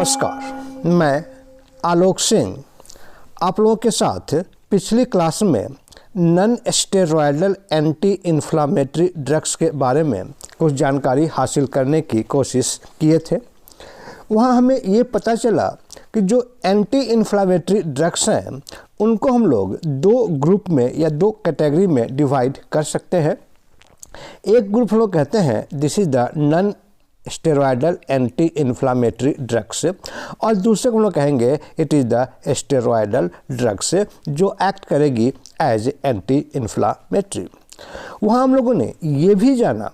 नमस्कार, मैं आलोक सिंह आप लोगों के साथ पिछली क्लास में non steroidal anti inflammatory drugs के बारे में कुछ जानकारी हासिल करने की कोशिश किए थे। वहाँ हमें ये पता चला कि जो एंटी इन्फ्लामेटरी ड्रग्स हैं उनको हम लोग दो ग्रुप में या दो कैटेगरी में डिवाइड कर सकते हैं। एक ग्रुप लोग कहते हैं this is the non steroidal anti inflammatory drugs और दूसरे को हम लोग कहेंगे it is the steroidal drugs जो एक्ट करेगी एज एंटी इन्फ्लामेटरी। वहाँ हम लोगों ने ये भी जाना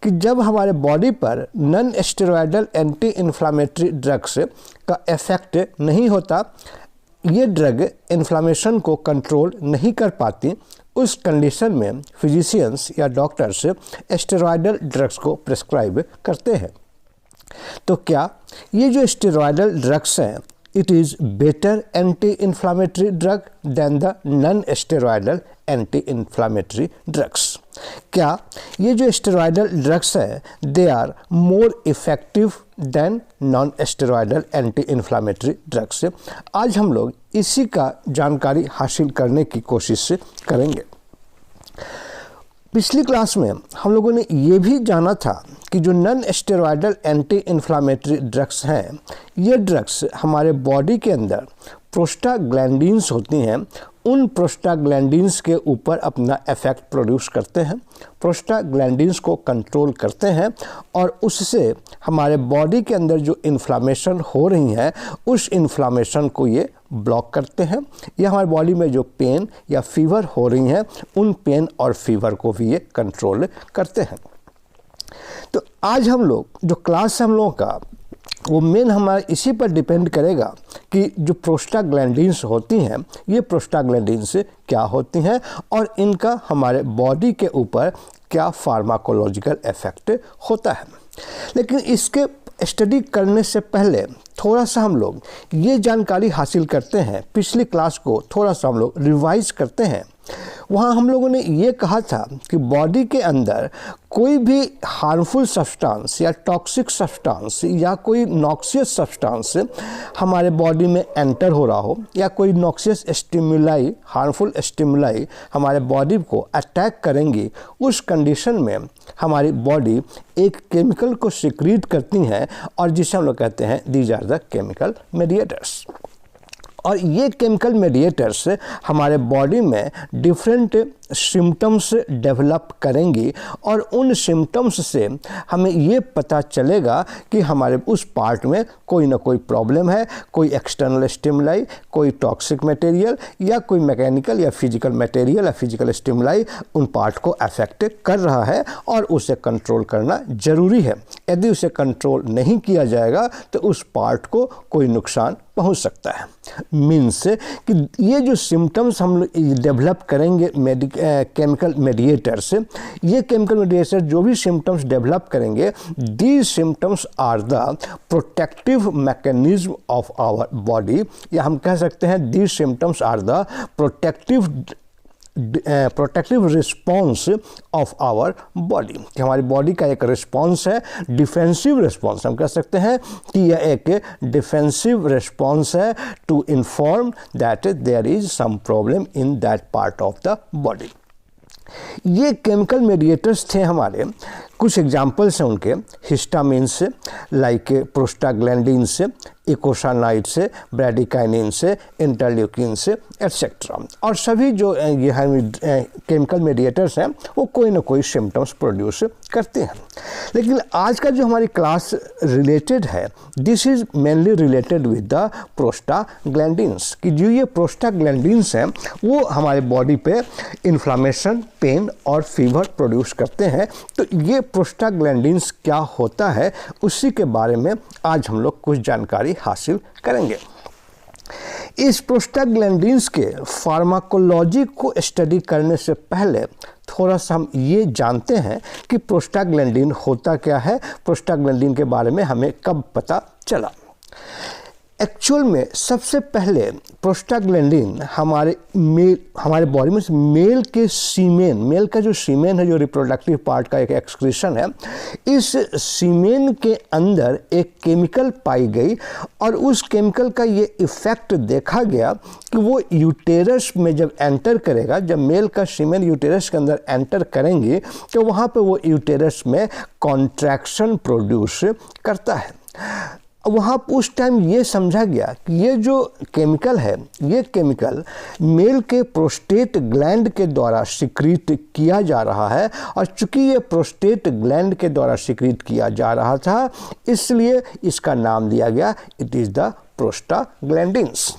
कि जब हमारे बॉडी पर non steroidal anti inflammatory drugs का इफेक्ट नहीं होता, ये ड्रग इन्फ्लामेशन को कंट्रोल नहीं कर पाती, उस कंडीशन में फिजिशियंस या डॉक्टर्स स्टेरॉयडल ड्रग्स को प्रिस्क्राइब करते हैं। तो क्या ये जो स्टेरॉयडल ड्रग्स हैं it is better anti inflammatory drug than the non steroidal anti inflammatory drugs? क्या ये जो स्टेरॉयडल ड्रग्स हैं they are more effective than non steroidal anti inflammatory drugs? आज हम लोग इसी का जानकारी हासिल करने की कोशिश करेंगे। पिछली क्लास में हम लोगों ने ये भी जाना था कि जो non steroidal anti inflammatory drugs हैं ये ड्रग्स हमारे बॉडी के अंदर प्रोस्टाग्लैंडिन्स होती हैं, उन प्रोस्टाग्लैंडिन्स के ऊपर अपना इफेक्ट प्रोड्यूस करते हैं, प्रोस्टाग्लैंडिन्स को कंट्रोल करते हैं और उससे हमारे बॉडी के अंदर जो इन्फ्लामेशन हो रही है उस इन्फ्लामेशन को ये ब्लॉक करते हैं या हमारे बॉडी में जो पेन या फीवर हो रही हैं उन पेन और फीवर को भी ये कंट्रोल करते हैं। तो आज हम लोग जो क्लास है हम लोगों का वो मेन हमारा इसी पर डिपेंड करेगा कि जो प्रोस्टाग्लैंडिन्स होती हैं ये प्रोस्टाग्लैंडिन्स क्या होती हैं और इनका हमारे बॉडी के ऊपर क्या फार्माकोलॉजिकल इफेक्ट होता है। लेकिन इसके स्टडी करने से पहले थोड़ा सा हम लोग ये जानकारी हासिल करते हैं, पिछली क्लास को थोड़ा सा हम लोग रिवाइज करते हैं। वहाँ हम लोगों ने ये कहा था कि बॉडी के अंदर कोई भी हार्मफुल सब्सटेंस या टॉक्सिक सब्सटेंस या कोई नॉक्सियस सब्सटेंस हमारे बॉडी में एंटर हो रहा हो या कोई नॉक्सियस स्टिमुलाई हार्मफुल स्टिमुलाई हमारे बॉडी को अटैक करेंगी, उस कंडीशन में हमारी बॉडी एक केमिकल को सिक्रीट करती हैं और जिसे हम लोग कहते हैं these are the chemical mediators. और ये केमिकल मेडिएटर्स हमारे बॉडी में डिफरेंट सिम्टम्स डेवलप करेंगी और उन सिम्टम्स से हमें ये पता चलेगा कि हमारे उस पार्ट में कोई ना कोई प्रॉब्लम है, कोई एक्सटर्नल स्टिमुलाई, कोई टॉक्सिक मटेरियल या कोई मैकेनिकल या फिजिकल मटेरियल या फिजिकल स्टिमुलाई उन पार्ट को अफेक्ट कर रहा है और उसे कंट्रोल करना ज़रूरी है। यदि उसे कंट्रोल नहीं किया जाएगा तो उस पार्ट को कोई नुकसान पहुंच सकता है। मीन्स कि ये जो सिम्टम्स हम लोग डेवलप करेंगे केमिकल मेडिएटर्स, ये केमिकल मेडिएटर्स जो भी सिम्टम्स डेवलप करेंगे these symptoms are the protective mechanism of our body, या हम कह सकते हैं these symptoms are the protective response of our body, कि हमारी बॉडी का एक रिस्पॉन्स है, डिफेंसिव रिस्पॉन्स हम कह सकते हैं कि यह एक डिफेंसिव रिस्पॉन्स है to inform that there is some problem in that part of the body. ये केमिकल मेडिएटर्स थे हमारे, कुछ एग्जाम्पल्स हैं उनके हिस्टामिन से, लाइक प्रोस्टाग्लैंडिन से, इकोसानाइड से, ब्रैडिकाइनिन से, इंटरल्यूकिन से एटसेट्रा। और सभी जो ये केमिकल मेडिएटर्स हैं वो कोई ना कोई सिम्टम्स प्रोड्यूस करते हैं। लेकिन आज का जो हमारी क्लास रिलेटेड है this is mainly related with the prostaglandins, कि जो ये प्रोस्टाग्लैंडिन्स हैं वो हमारे बॉडी पे इन्फ्लामेशन, पेन और फीवर प्रोड्यूस करते हैं। तो ये प्रोस्टाग्लैंडिन्स क्या होता है उसी के बारे में आज हम लोग कुछ जानकारी हासिल करेंगे। इस प्रोस्टाग्लैंडिन्स के फार्माकोलॉजी को स्टडी करने से पहले थोड़ा सा हम ये जानते हैं कि प्रोस्टाग्लैंडिन होता क्या है, प्रोस्टाग्लैंडिन के बारे में हमें कब पता चला। एक्चुअल में सबसे पहले प्रोस्टाग्लैंडिन हमारे बॉडी में मेल के सीमेन, मेल का जो सीमेन है, जो रिप्रोडक्टिव पार्ट का एक एक्सक्रीशन है, इस सीमेन के अंदर एक केमिकल पाई गई और उस केमिकल का ये इफ़ेक्ट देखा गया कि वो यूटेरस में जब एंटर करेगा, जब मेल का सीमेन यूटेरस के अंदर एंटर करेंगे तो वहाँ पे वो यूटेरस में कॉन्ट्रैक्शन प्रोड्यूस करता है। वहाँ उस टाइम ये समझा गया कि ये जो केमिकल है, ये केमिकल मेल के प्रोस्टेट ग्लैंड के द्वारा सिक्रीट किया जा रहा है, और चूंकि ये प्रोस्टेट ग्लैंड के द्वारा सिक्रीट किया जा रहा था, इसलिए इसका नाम दिया गया, इट इज़ द प्रोस्टाग्लैंडिन्स।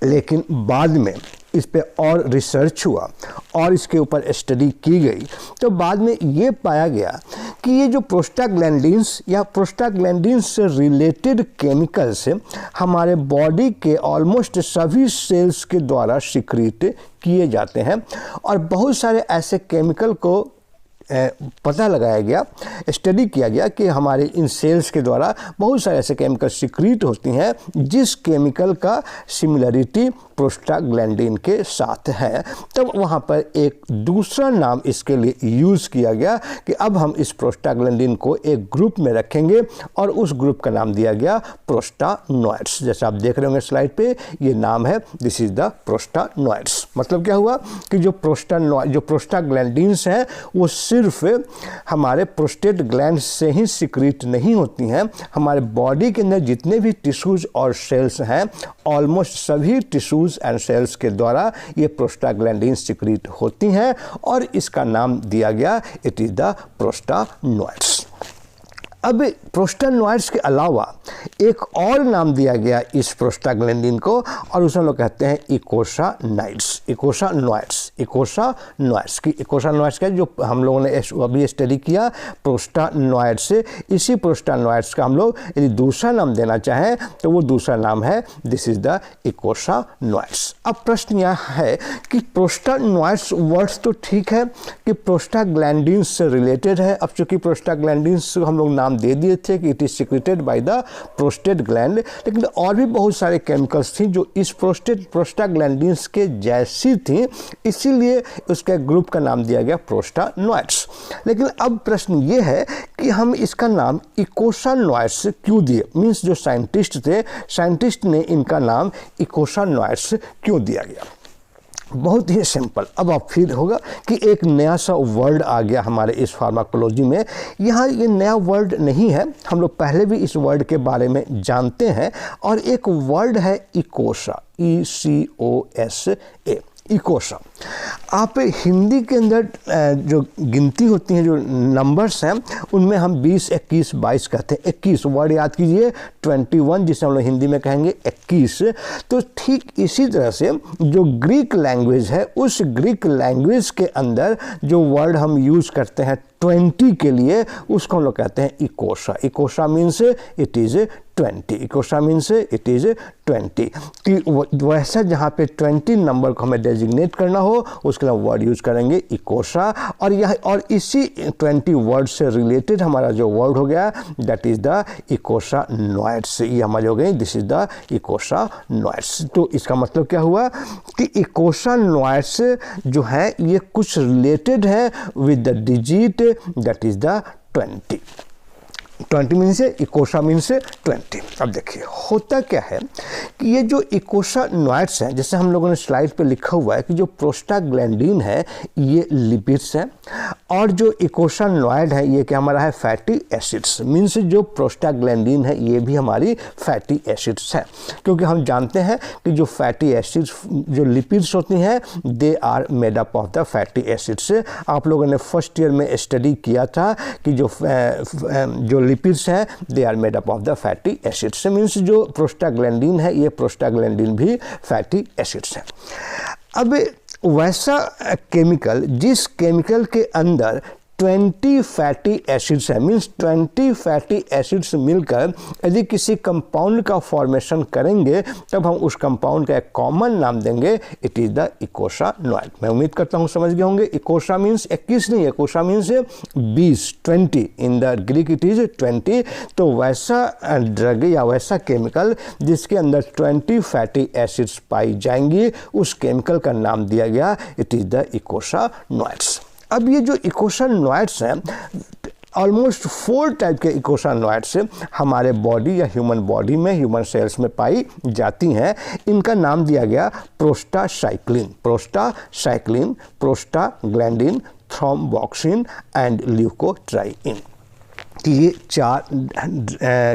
लेकिन बाद में इस पे और रिसर्च हुआ और इसके ऊपर स्टडी की गई, तो बाद में ये पाया गया कि ये जो प्रोस्टाग्लैंडिन्स या प्रोस्टाग्लैंडिन्स से रिलेटेड केमिकल्स हमारे बॉडी के ऑलमोस्ट सभी सेल्स के द्वारा सिक्रीट किए जाते हैं, और बहुत सारे ऐसे केमिकल को पता लगाया गया, स्टडी किया गया कि हमारे इन सेल्स के द्वारा बहुत सारे ऐसे केमिकल सिक्रीट होती हैं जिस केमिकल का सिमिलरिटी प्रोस्टाग्लैंडिन के साथ है। तब वहाँ पर एक दूसरा नाम इसके लिए यूज़ किया गया कि अब हम इस प्रोस्टाग्लैंडिन को एक ग्रुप में रखेंगे, और उस ग्रुप का नाम दिया गया प्रोस्टानॉइड्स। जैसे आप देख रहे होंगे स्लाइड पे, ये नाम है, दिस इज़ द प्रोस्टानॉइड्स। मतलब क्या हुआ कि जो प्रोस्टाग्लैंडिन्स हैं वो सिर्फ हमारे प्रोस्टेट ग्लैंड से ही सिक्रीट नहीं होती हैं, हमारे बॉडी के अंदर जितने भी टिश्यूज़ और सेल्स हैं, ऑलमोस्ट सभी टिश्यूज़ एंड सेल्स के द्वारा ये प्रोस्टाग्लैंडिन सिक्रीट होती हैं, और इसका नाम दिया गया, इट इज़ द प्रोस्टानॉइड्स। अब प्रोस्टानॉइड्स के अलावा एक और नाम दिया गया इस प्रोस्टाग्लैंडिन को, और उसे हम लोग कहते हैं इकोसानॉइड्स। इकोसानॉइड्स का जो हम लोगों ने अभी स्टडी किया प्रोस्टानॉइड्स से, इसी प्रोस्टानॉइड्स का हम लोग यदि दूसरा नाम देना चाहें तो वो दूसरा नाम है, दिस इज द इकोसानॉइड्स। अब प्रश्न यह है कि प्रोस्टानॉइड्स वर्ड्स तो ठीक है कि प्रोस्टाग्लैंडिन्स से रिलेटेड है। अब चूंकि प्रोस्टाग्लैंडिन्स हम लोग नाम दे दिए थे कि it is secreted by the prostate gland, लेकिन और भी बहुत सारे केमिकल्स थी जो इस प्रोस्टाग्लैंडिन्स के जैसी थी, इसीलिए उसके ग्रुप का नाम दिया गया प्रोस्टानॉइड्स। लेकिन अब प्रश्न ये है कि हम इसका नाम इकोसानॉइड्स क्यों दिए, मीन्स जो साइंटिस्ट ने इनका नाम इकोसानॉइड्स क्यों दिया गया। बहुत ही सिंपल। अब आप फील होगा कि एक नया सा वर्ड आ गया हमारे इस फार्माकोलॉजी में। यहाँ ये नया वर्ड नहीं है, हम लोग पहले भी इस वर्ड के बारे में जानते हैं, और एक वर्ड है इकोसा, ECOSA, इकोसा। आप हिंदी के अंदर जो गिनती होती हैं, जो नंबर्स हैं, उनमें हम 20, 21, 22 कहते हैं। 21 वर्ड याद कीजिए, 21 जिसे हम लोग हिंदी में कहेंगे 21। तो ठीक इसी तरह से जो ग्रीक लैंग्वेज है, उस ग्रीक लैंग्वेज के अंदर जो वर्ड हम यूज़ करते हैं 20 के लिए, उसको हम लोग कहते हैं eicosa. Eicosa means it is 20, eicosa means it is 20। कि वैसा जहाँ पे 20 नंबर को हमें डेजिग्नेट करना हो, उसके लिए वर्ड यूज़ करेंगे इकोसा। और यह और इसी 20 वर्ड से रिलेटेड हमारा जो वर्ड हो गया, दैट इज़ द इकोसानॉइड्स। ये हमारे हो गए, दिस इज़ द इकोसानॉइड्स। तो इसका मतलब क्या हुआ कि इकोसानॉइड्स जो है ये कुछ रिलेटेड है with the digit that is the 20। 20 means है, इकोसा मीन्स 20। अब देखिए होता क्या है कि ये जो इकोसानॉइड्स हैं, जैसे हम लोगों ने स्लाइड पे लिखा हुआ है कि जो प्रोस्टाग्लैंडिन है ये लिपिड्स हैं, और जो इकोसानॉइड है ये क्या हमारा है, फैटी एसिड्स। मीन्स जो प्रोस्टाग्लैंडिन है ये भी हमारी फैटी एसिड्स है, क्योंकि हम जानते हैं कि जो फैटी एसिड्स, जो लिपिड्स होती हैं, they are made up of the fatty acids. आप लोगों ने फर्स्ट ईयर में स्टडी किया था कि जो लिपिड्स हैं they are made up of the fatty acids. Means जो प्रोस्टाग्लैंडिन है ये प्रोस्टाग्लैंडिन भी फैटी एसिड्स हैं। अब वैसा केमिकल, जिस केमिकल के अंदर 20 फैटी एसिड्स है, मीन्स 20 फैटी एसिड्स मिलकर यदि किसी कंपाउंड का फॉर्मेशन करेंगे तब हम उस कंपाउंड का एक कॉमन नाम देंगे, इट इज़ द इकोसानोइड। मैं उम्मीद करता हूँ समझ गए होंगे। इकोसा मीन्स 21 नहीं, eicosa means 20, 20, in the Greek it is 20। तो वैसा ड्रग या वैसा केमिकल जिसके अंदर 20 फैटी एसिड्स पाई जाएंगी, उस केमिकल का नाम दिया गया, इट इज़ द इकोसानोइड्स। अब ये जो इकोसानोइड्स हैं, ऑलमोस्ट 4 टाइप के इकोसानोइड्स हमारे बॉडी या ह्यूमन बॉडी में, ह्यूमन सेल्स में पाई जाती हैं। इनका नाम दिया गया prostacyclin, prostacyclin, prostaglandin, thromboxane and leukotriene. कि ये 4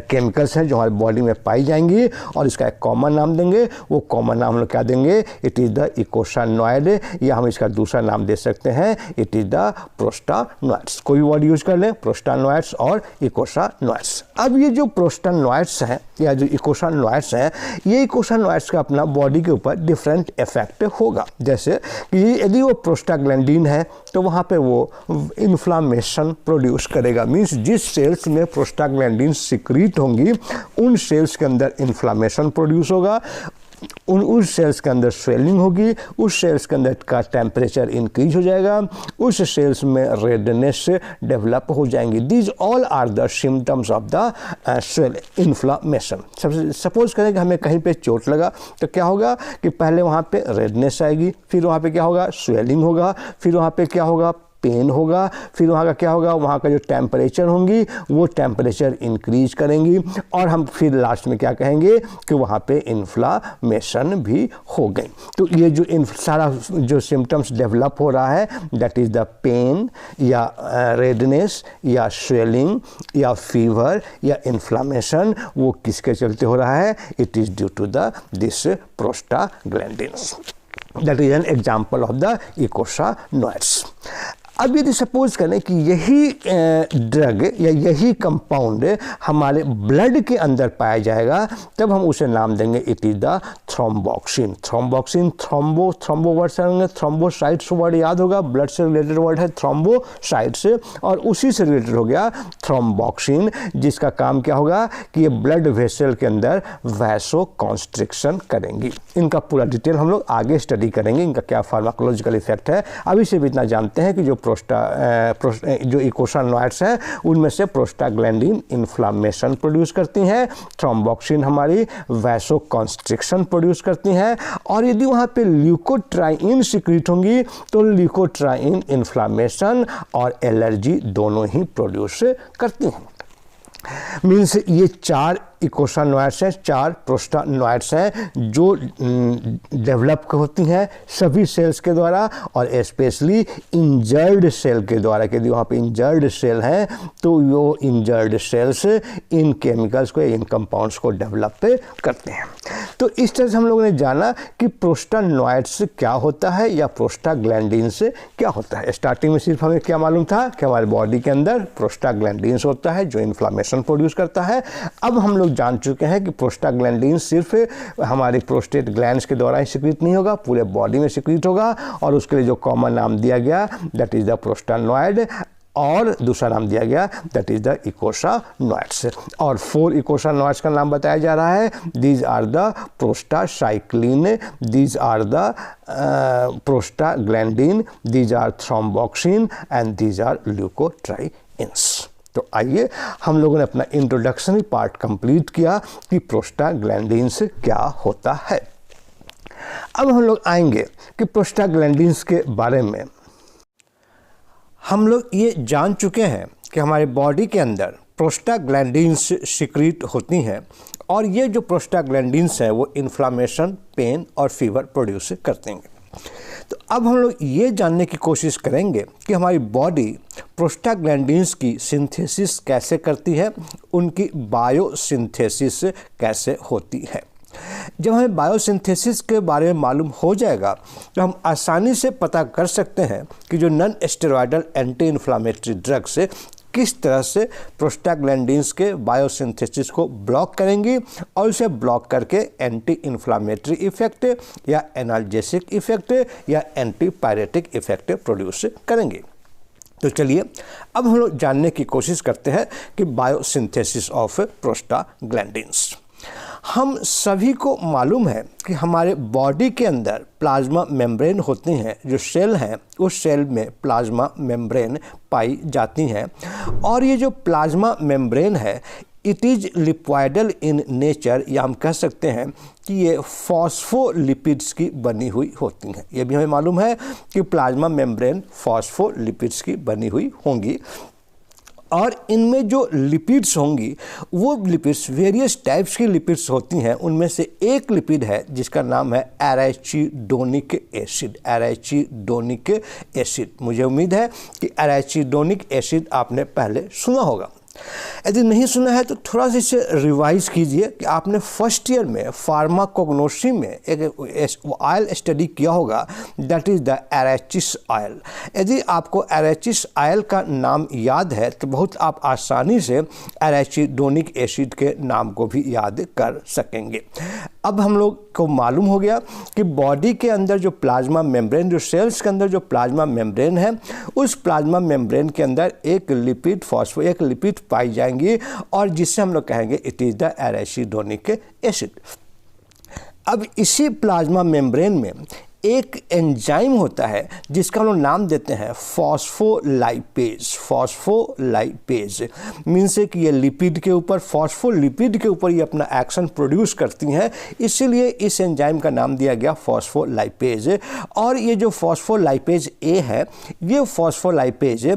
केमिकल्स हैं जो हमारी बॉडी में पाई जाएंगी और इसका एक कॉमन नाम देंगे। वो कॉमन नाम हम लोग क्या देंगे, इट इज़ द इकोसानोइड, या हम इसका दूसरा नाम दे सकते हैं, इट इज़ द प्रोस्टानोइड्स। कोई वर्ड यूज कर लें, प्रोस्टानोइड्स और इकोसानोइड्स। अब ये जो प्रोस्टानोइड्स हैं या जो इकोसानोइड्स हैं, ये इकोसानोइड्स का अपना बॉडी के ऊपर डिफरेंट इफेक्ट होगा। जैसे कि यदि वो प्रोस्टाग्लैंडिन है तो वहाँ पे वो इन्फ्लामेशन प्रोड्यूस करेगा, मीन्स जिस सेल्स में प्रोस्टाग्लैंडिन सिक्रीट होंगी उन सेल्स के अंदर इन्फ्लामेशन प्रोड्यूस होगा, उस सेल्स के अंदर स्वेलिंग होगी, उस सेल्स के अंदर का टेम्परेचर इंक्रीज हो जाएगा, उस सेल्स में रेडनेस डेवलप हो जाएंगी। These all are the symptoms of the inflammation. Suppose करें कि हमें कहीं पे चोट लगा तो क्या होगा कि पहले वहाँ पे रेडनेस आएगी, फिर वहाँ पे क्या होगा, स्वेलिंग होगा, फिर वहाँ पे क्या होगा, पेन होगा, फिर वहाँ का क्या होगा, वहाँ का जो टेम्परेचर होंगी वो टेम्परेचर इंक्रीज करेंगी, और हम फिर लास्ट में क्या कहेंगे कि वहाँ पे इन्फ्लामेशन भी हो गई। तो ये जो सारा जो सिम्टम्स डेवलप हो रहा है, दैट इज़ द पेन या रेडनेस या स्वेलिंग या फीवर या इन्फ्लामेशन, वो किसके चलते हो रहा है, it is due to this prostaglandins. That is an example of the eicosanoids. अब यदि सपोज करें कि यही ड्रग या यही कंपाउंड हमारे ब्लड के अंदर पाया जाएगा, तब हम उसे नाम देंगे, it is the thromboxane. Thromboxane, thrombo word से होंगे, थ्रोम्बोसाइट्स वर्ड याद होगा, ब्लड से रिलेटेड वर्ड है थ्रोम्बोसाइट्स, और उसी से रिलेटेड हो गया थ्रोम्बोक्सिन, जिसका काम क्या होगा कि ये ब्लड वेसल के अंदर वैसो कॉन्स्ट्रिक्शन करेंगी। इनका पूरा डिटेल हम लोग आगे स्टडी करेंगे, इनका क्या फार्माकोलॉजिकल इफेक्ट है। अभी से भी इतना जानते हैं कि जो जो इकोसानोइड्स हैं उनमें से प्रोस्टाग्लैंडिन इन्फ्लामेशन प्रोड्यूस करती हैं, थ्रोम्बोक्सिन हमारी वैसो कॉन्स्ट्रिक्शन प्रोड्यूस करती हैं, और यदि वहाँ पे ल्यूकोट्राइइन सिक्रीट होंगी तो ल्यूकोट्राइइन इन्फ्लामेशन और एलर्जी दोनों ही प्रोड्यूस करती हैं। मीन्स ये 4 इकोसानोइड्स हैं, 4 प्रोस्टानोइड्स हैं जो डेवलप होती हैं सभी सेल्स के द्वारा, और स्पेशली इंजर्ड सेल के द्वारा। यदि वहाँ पे इंजर्ड सेल हैं तो वो इंजर्ड सेल्स इन केमिकल्स को, इन कंपाउंड्स को डेवलप करते हैं। तो इस तरह से हम लोगों ने जाना कि प्रोस्टानोइड्स क्या होता है या प्रोस्टाग्लैंडिन्स क्या होता है। स्टार्टिंग में सिर्फ हमें क्या मालूम था कि हमारे बॉडी के अंदर प्रोस्टाग्लैंडिन्स होता है जो इन्फ्लामेशन प्रोड्यूस करता है। अब हम लोग जान चुके हैं कि प्रोस्टाग्लैंडिन सिर्फ हमारी प्रोस्टेट ग्लैंड्स के द्वारा ही सिक्रीट नहीं होगा, पूरे बॉडी में सिक्रीट होगा, और उसके लिए जो कॉमन नाम दिया गया दैट इज द प्रोस्टानोइड, और दूसरा नाम दिया गया दैट इज द इकोसानोइड्स। और 4 इकोसानोइड्स का नाम बताया जा रहा है, these are the prostacyclin, these are the prostaglandin, these are thromboxane and these are leukotrienes. तो आइए हम लोगों ने अपना इंट्रोडक्शनरी पार्ट कंप्लीट किया कि प्रोस्टाग्लैंडिन्स क्या होता है। अब हम लोग आएंगे कि प्रोस्टाग्लैंडिन्स के बारे में। हम लोग ये जान चुके हैं कि हमारे बॉडी के अंदर प्रोस्टाग्लैंडिन्स सिक्रीट होती हैं, और ये जो प्रोस्टाग्लैंडिन्स हैं वो इन्फ्लामेशन, पेन और फीवर प्रोड्यूस करते हैं। तो अब हम लोग ये जानने की कोशिश करेंगे कि हमारी बॉडी प्रोस्टाग्लैंडिन्स की सिंथेसिस कैसे करती है, उनकी बायोसिंथेसिस कैसे होती है। जब हमें बायोसिंथेसिस के बारे में मालूम हो जाएगा तो हम आसानी से पता कर सकते हैं कि जो non steroidal anti inflammatory drugs किस तरह से प्रोस्टाग्लैंडिन्स के बायोसिंथेसिस को ब्लॉक करेंगी, और उसे ब्लॉक करके एंटी इन्फ्लामेटरी इफेक्ट या एनाल्जेसिक इफेक्ट या एंटी पायरेटिक इफेक्ट प्रोड्यूस करेंगे। तो चलिए अब हम लोग जानने की कोशिश करते हैं कि बायोसिंथेसिस ऑफ प्रोस्टाग्लैंडिन्स। हम सभी को मालूम है कि हमारे बॉडी के अंदर प्लाज्मा मेम्ब्रेन होती हैं, जो सेल हैं उस सेल में प्लाज्मा मेम्ब्रेन पाई जाती हैं। और ये जो प्लाज्मा मेम्ब्रेन है इट इज़ लिपॉइडल इन नेचर, या हम कह सकते हैं कि ये फॉस्फोलिपिड्स की बनी हुई होती हैं। ये भी हमें मालूम है कि प्लाज्मा मेम्ब्रेन फॉस्फोलिपिड्स की बनी हुई होंगी। और इनमें जो लिपिड्स होंगी वो लिपिड्स वेरियस टाइप्स की लिपिड्स होती हैं। उनमें से एक लिपिड है जिसका नाम है एराचिडोनिक एसिड। एराचिडोनिक एसिड, मुझे उम्मीद है कि एराचिडोनिक एसिड आपने पहले सुना होगा। यदि नहीं सुना है तो थोड़ा सा इसे रिवाइज कीजिए कि आपने फर्स्ट ईयर में फार्माकोग्नोसी में एक ऑयल स्टडी किया होगा, दैट इज़ द एराचिस ऑयल। यदि आपको एराचिस ऑयल का नाम याद है तो बहुत आप आसानी से एराचिडोनिक एसिड के नाम को भी याद कर सकेंगे। अब हम लोग को मालूम हो गया कि बॉडी के अंदर जो प्लाज्मा मेम्ब्रेन, जो सेल्स के अंदर जो प्लाज्मा मेम्ब्रेन है, उस प्लाज्मा मेम्ब्रेन के अंदर एक लिपिड पाई जाएंगी और जिससे हम लोग कहेंगे इट इज़ द एराचिडोनिक एसिड। अब इसी प्लाज्मा मेम्ब्रेन में एक एंजाइम होता है जिसका हम लोग नाम देते हैं फॉस्फोलाइपेज। फॉस्फोलाइपेज मीन्स है कि ये लिपिड के ऊपर, फॉस्फोलिपिड के ऊपर ये अपना एक्शन प्रोड्यूस करती हैं, इसीलिए इस एंजाइम का नाम दिया गया फॉस्फोलाइपेज। और ये जो फॉस्फोलाइपेज ए है, ये फॉस्फोलाइपेज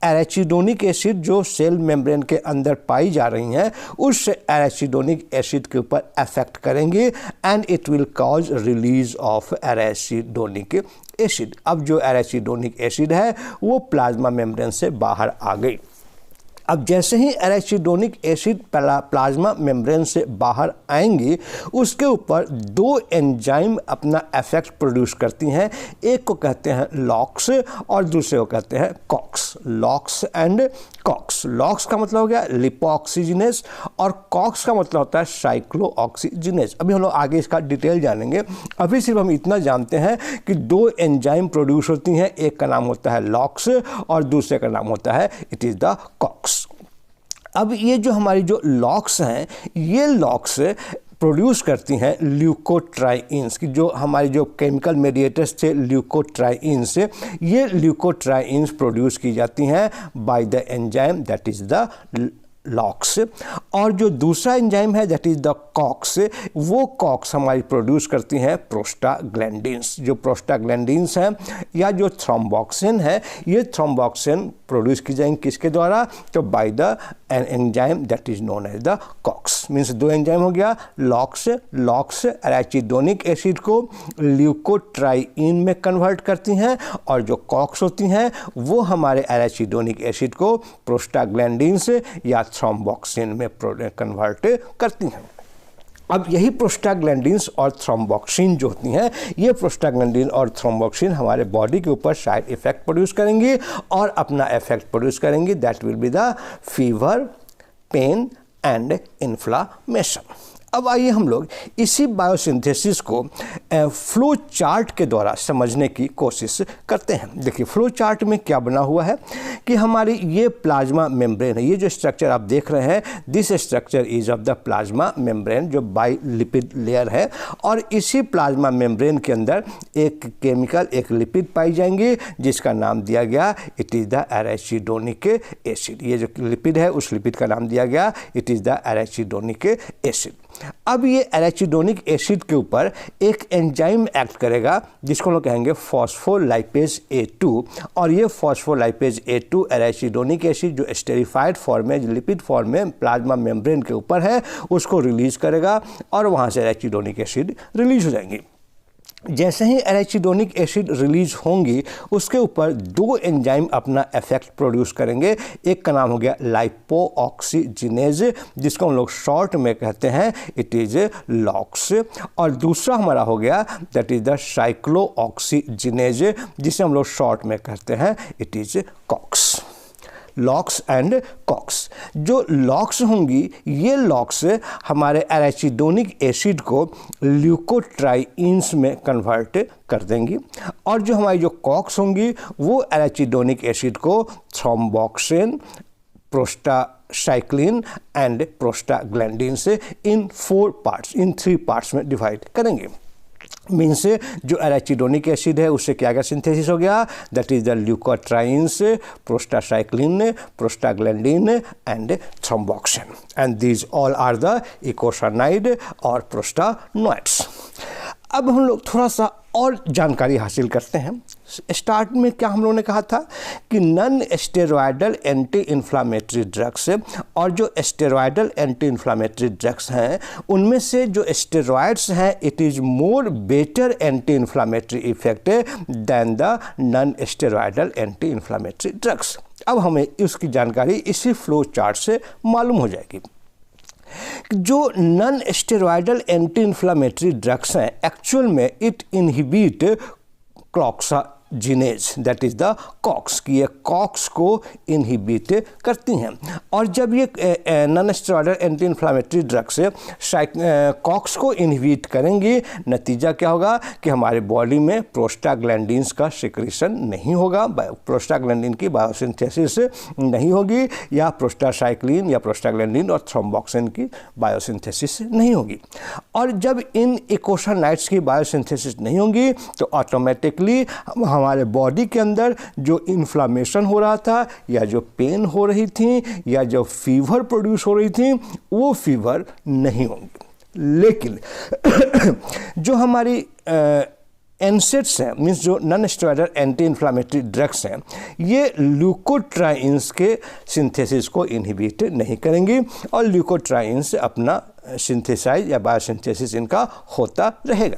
एराचिडोनिक एसिड जो सेल मेम्ब्रेन के अंदर पाई जा रही हैं उस एराचिडोनिक एसिड के ऊपर अफेक्ट करेंगे and it will cause release of arachidonic acid. अब जो एराचिडोनिक एसिड है वो प्लाज्मा मेम्ब्रेन से बाहर आ गई। अब जैसे ही एराचिडोनिक एसिड प्लाज्मा मेम्ब्रेन से बाहर आएंगी उसके ऊपर दो एंजाइम अपना इफेक्ट प्रोड्यूस करती हैं। एक को कहते हैं लॉक्स और दूसरे को कहते हैं COX. LOX and COX. LOX का मतलब हो गया लिपोऑक्सीजिनेज और कॉक्स का मतलब होता है साइक्लोऑक्सीजिनेज। अभी हम लोग आगे इसका डिटेल जानेंगे। अभी सिर्फ हम इतना जानते हैं कि दो एंजाइम प्रोड्यूस होती हैं, एक का नाम होता है लॉक्स और दूसरे का नाम होता है इट इज़ द कॉक्स। अब ये जो हमारी जो लॉक्स हैं, ये लॉक्स प्रोड्यूस करती हैं ल्यूकोट्राइन्स की, जो हमारी जो केमिकल मेडिएटर्स थे ल्यूकोट्राइन्स, ये ल्यूकोट्राइन्स प्रोड्यूस की जाती हैं by the enzyme that is the locks. और जो दूसरा एंजाइम है दैट इज़ द कॉक्स, वो कॉक्स हमारी प्रोड्यूस करती हैं प्रोस्टाग्लैंडिन्स। जो प्रोस्टाग्लैंडिन्स हैं या जो थ्रोम्बोक्सिन है, ये थ्रोम्बोक्सिन प्रोड्यूस की जाएंगी किसके द्वारा, तो by the enzyme that is known as the COX. Means दो एंजाइम हो गया लॉक्स। लॉक्स एराचिडोनिक एसिड को ल्यूकोट्राइन में कन्वर्ट करती हैं और जो कॉक्स होती हैं वो हमारे एराचिडोनिक एसिड को प्रोस्टाग्लैंडिन्स या थ्रोम्बोक्सिन में कन्वर्ट करती हैं। अब यही प्रोस्टाग्लैंडिन्स और थ्रोम्बोक्सिन जो होती हैं, ये प्रोस्टाग्लैंडिन और थ्रोम्बोक्सिन हमारे बॉडी के ऊपर साइड इफेक्ट प्रोड्यूस करेंगी और अपना इफेक्ट प्रोड्यूस करेंगी that will be the fever, pain and inflammation. अब आइए हम लोग इसी बायोसिंथेसिस को फ्लो चार्ट के द्वारा समझने की कोशिश करते हैं। देखिए फ्लो चार्ट में क्या बना हुआ है कि हमारी ये प्लाज्मा मेम्ब्रेन है। ये जो स्ट्रक्चर आप देख रहे हैं, this structure is of the plasma membrane जो बाइलिपिड लेयर है। और इसी प्लाज्मा मेम्ब्रेन के अंदर एक केमिकल, एक लिपिड पाई जाएंगी जिसका नाम दिया गया इट इज़ द एराचिडोनिक एसिड। ये जो लिपिड है उस लिपिड का नाम दिया गया इट इज़ द एराचिडोनिक एसिड। अब ये एराचिडोनिक एसिड के ऊपर एक एंजाइम एक्ट करेगा जिसको हम लोग कहेंगे फॉस्फोलाइपेज A2। और ये फॉस्फोलाइपेज A2 एराचिडोनिक एसिड जो एस्टेरिफाइड फॉर्म में, लिपिड फॉर्म में प्लाज्मा मेम्ब्रेन के ऊपर है, उसको रिलीज करेगा और वहाँ से एराचिडोनिक एसिड रिलीज हो जाएंगी। जैसे ही एराचिडोनिक एसिड रिलीज होंगी उसके ऊपर दो एंजाइम अपना इफेक्ट प्रोड्यूस करेंगे। एक का नाम हो गया लाइपोऑक्सीजिनेज जिसको हम लोग शॉर्ट में कहते हैं इट इज़ लॉक्स। और दूसरा हमारा हो गया दैट इज़ द साइक्लोऑक्सीजिनेज जिसे हम लोग शॉर्ट में कहते हैं it is COX. LOX and COX. जो लॉक्स होंगी ये लॉक्स हमारे एराचिडोनिक एसिड को ल्यूकोट्राइन्स में कन्वर्ट कर देंगी और जो हमारी जो कॉक्स होंगी वो एराचिडोनिक एसिड को थ्रोम्बोक्सिन, प्रोस्टासाइक्लिन एंड प्रोस्टाग्लैंडिन से इन 3 पार्ट्स में डिवाइड करेंगे। मीन्स जो एराचिडोनिक एसिड है उससे क्या क्या सिंथेसिस हो गया, that is the leukotrienes, prostacyclin, prostaglandin and thromboxane, and these all are the eicosanoid और प्रोस्टानॉइड्स। अब हम लोग थोड़ा सा और जानकारी हासिल करते हैं। स्टार्ट में क्या हम लोगों ने कहा था कि non steroidal anti inflammatory drugs और जो स्टेरॉयडल एंटी इन्फ्लामेटरी ड्रग्स हैं उनमें से जो स्टेरॉयड्स हैं it is more better anti inflammatory effect than the non steroidal anti inflammatory drugs. अब हमें इसकी जानकारी इसी फ्लो चार्ट से मालूम हो जाएगी। जो non steroidal anti inflammatory drugs हैं एक्चुअल में it inhibit cyclooxygenase, that is the COX, की ये कॉक्स को इनहिबिट करती हैं। और जब ये non steroidal anti inflammatory drugs COX को इनहिबिट करेंगी, नतीजा क्या होगा कि हमारे बॉडी में प्रोस्टाग्लैंडिन्स का सिक्रीशन नहीं होगा, प्रोस्टाग्लैंडिन की बायोसिंथेसिस नहीं होगी, या प्रोस्टासाइक्लिन या प्रोस्टाग्लैंडिन और थ्रोम्बोक्सिन की बायोसिंथेसिस नहीं होगी। और जब इन इकोसानाइड्स की बायोसिंथेसिस नहीं होगी तो ऑटोमेटिकली हमारे बॉडी के अंदर जो इन्फ्लामेशन हो रहा था या जो पेन हो रही थी या जो फीवर प्रोड्यूस हो रही थी वो फीवर नहीं होंगी। लेकिन जो हमारी एनसेड्स हैं, मीन्स जो non steroidal anti inflammatory drugs हैं, ये ल्यूकोट्राइन्स के सिंथेसिस को इनहिबिट नहीं करेंगी और ल्यूकोट्राइन्स अपना सिंथेसाइज या बायोसिंथेसिस इनका होता रहेगा।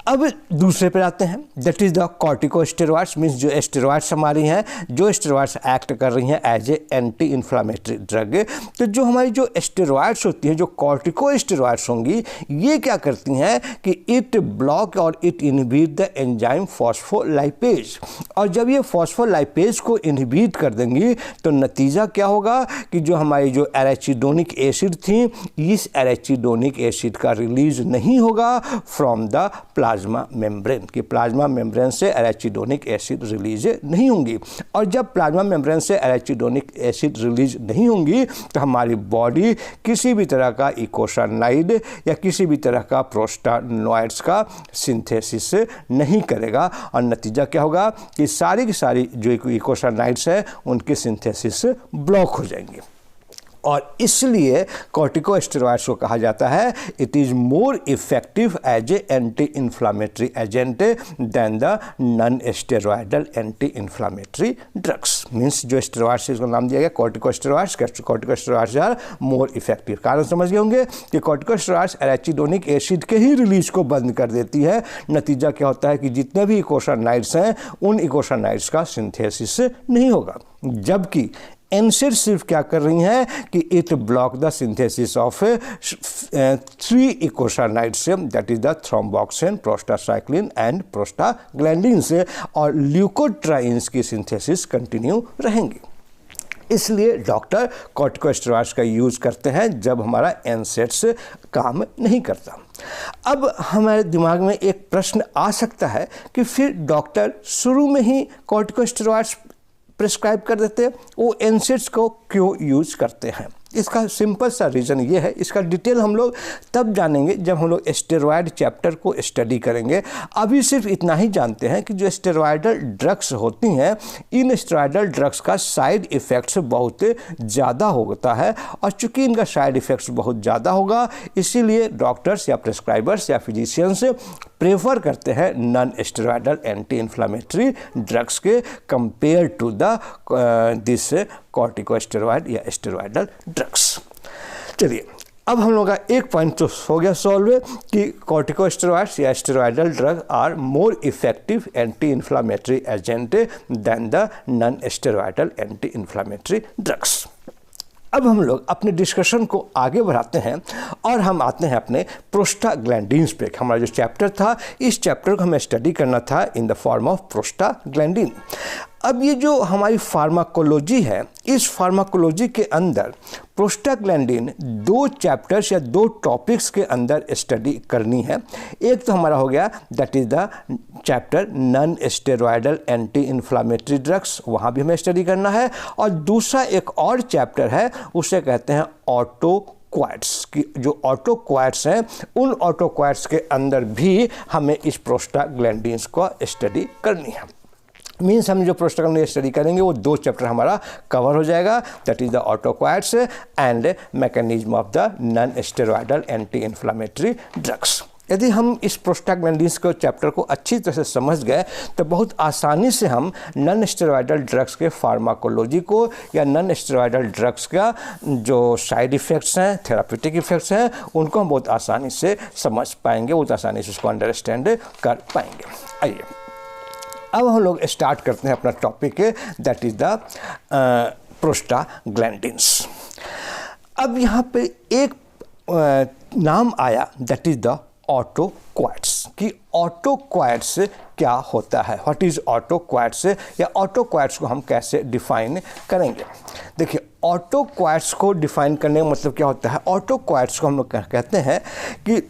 अब दूसरे पर आते हैं, that is the corticosteroids, means जो स्टेरॉइड्स हमारी हैं, जो स्टेरॉइड्स एक्ट कर रही हैं as a anti inflammatory drug. तो जो हमारी जो स्टेरॉइड्स होती हैं, जो कॉर्टिकोस्टेरॉइड्स होंगी, ये क्या करती हैं कि इट ब्लॉक और it inhibit the enzyme phospholipase. और जब ये फॉस्फोलाइपेज को इनहिबिट कर देंगी तो नतीजा क्या होगा कि जो हमारी जो एराचिडोनिक एसिड थी, इस एराचिडोनिक एसिड का रिलीज नहीं होगा फ्रॉम द प्लाज्मा मेम्ब्रेन, कि प्लाज्मा मेम्ब्रेन से एराचिडोनिक एसिड रिलीज नहीं होंगी। और जब प्लाज्मा मेम्ब्रेन से एराचिडोनिक एसिड रिलीज नहीं होंगी तो हमारी बॉडी किसी भी तरह का इकोसानाइड या किसी भी तरह का प्रोस्टानॉइड्स का सिंथेसिस नहीं करेगा और नतीजा क्या होगा कि सारी की सारी जो इकोसानाइड्स हैं उनकी सिंथेसिस ब्लॉक हो जाएंगी। और इसलिए कॉर्टिकोस्टेरॉइड्स को कहा जाता है it is more effective as a anti inflammatory agent than the non steroidal anti inflammatory drugs. Means जो स्टेरॉइड्स इसको नाम दिया गया corticosteroids, corticosteroids are more effective. कारण समझ गए होंगे कि कॉर्टिकोस्टेरॉइड्स एराचिडोनिक एसिड के ही रिलीज को बंद कर देती है। नतीजा क्या होता है कि जितने भी इकोसानाइड्स हैं उन इकोसानाइड्स का सिंथेसिस नहीं होगा। जबकि एनसेड सिर्फ क्या कर रही हैं कि it block the synthesis of 3 eicosanoids, that is the thromboxane, prostacyclin and prostaglandin से, और ल्यूकोट्राइन्स की सिंथेसिस कंटिन्यू रहेंगी। इसलिए डॉक्टर कॉर्टिकोस्टेरॉइड्स का यूज़ करते हैं जब हमारा एनसेड्स काम नहीं करता। अब हमारे दिमाग में एक प्रश्न आ सकता है कि फिर डॉक्टर शुरू में ही कॉर्टिकोस्टेरॉइड्स प्रिस्क्राइब कर देते हैं, वो एनसेड्स को क्यों यूज करते हैं? इसका सिंपल सा रीज़न ये है, इसका डिटेल हम लोग तब जानेंगे जब हम लोग स्टेरॉयड चैप्टर को स्टडी करेंगे। अभी सिर्फ इतना ही जानते हैं कि जो स्टेरॉयडल ड्रग्स होती हैं, इन स्टेरॉयडल ड्रग्स का साइड इफ़ेक्ट्स बहुत ज़्यादा होता है, और चूँकि इनका साइड इफ़ेक्ट्स बहुत ज़्यादा होगा इसीलिए डॉक्टर्स या प्रिस्क्राइबर्स या फिजिशियंस प्रेफर करते हैं non steroidal anti inflammatory drugs के compare to the this corticosteroid या स्टेरॉयडल ड्रग्स। चलिए अब हम लोग का एक पॉइंट तो हो गया सॉल्व कि कॉर्टिकोस्टेरॉइड्स या steroidal drug are more effective anti inflammatory agent than the non steroidal anti inflammatory drugs. अब हम लोग अपने डिस्कशन को आगे बढ़ाते हैं और हम आते हैं अपने प्रोस्टाग्लैंडिन्स पे। हमारा जो चैप्टर था, इस चैप्टर को हमें स्टडी करना था in the form of prostaglandin. अब ये जो हमारी फार्माकोलॉजी है, इस फार्माकोलॉजी के अंदर प्रोस्टाग्लैंडिन 2 चैप्टर्स या 2 टॉपिक्स के अंदर स्टडी करनी है। एक तो हमारा हो गया that is the chapter non steroidal anti inflammatory drugs, वहाँ भी हमें स्टडी करना है। और दूसरा एक और चैप्टर है, उसे कहते हैं ऑटोक्वाड्स की। जो ऑटोक्वाड्स हैं, उन ऑटोक्वाड्स के अंदर भी हमें इस प्रोस्टाग्लैंडिन्स को स्टडी करनी है। मीन्स हम जो प्रोस्टाग्लैंडिन स्टडी करेंगे वो 2 चैप्टर हमारा कवर हो जाएगा, that is the autacoids and mechanism of the non steroidal anti inflammatory drugs. यदि हम इस प्रोस्टाग्लैंडिन्स को चैप्टर को अच्छी तरह से समझ गए तो बहुत आसानी से हम नॉन स्टेरॉयडल ड्रग्स के फार्माकोलॉजी को या नॉन स्टेरॉयडल ड्रग्स का जो साइड इफ़ेक्ट्स हैं, थेराप्यूटिक इफ़ेक्ट्स हैं, उनको हम बहुत आसानी से समझ पाएंगे, बहुत आसानी से उसको अंडरस्टैंड कर पाएंगे। आइए अब हम लोग स्टार्ट करते हैं अपना topic, that is the prostaglandins. अब यहाँ पे एक नाम आया, दैट इज़ द ऑटोक्वाड्स, कि ऑटोक्वाड्स क्या होता है, व्हाट इज़ ऑटोक्वाड्स, या ऑटोक्वाड्स को हम कैसे डिफाइन करेंगे। देखिए ऑटोक्वाड्स को डिफाइन करने का मतलब क्या होता है। ऑटोक्वाड्स को हम लोग कहते हैं कि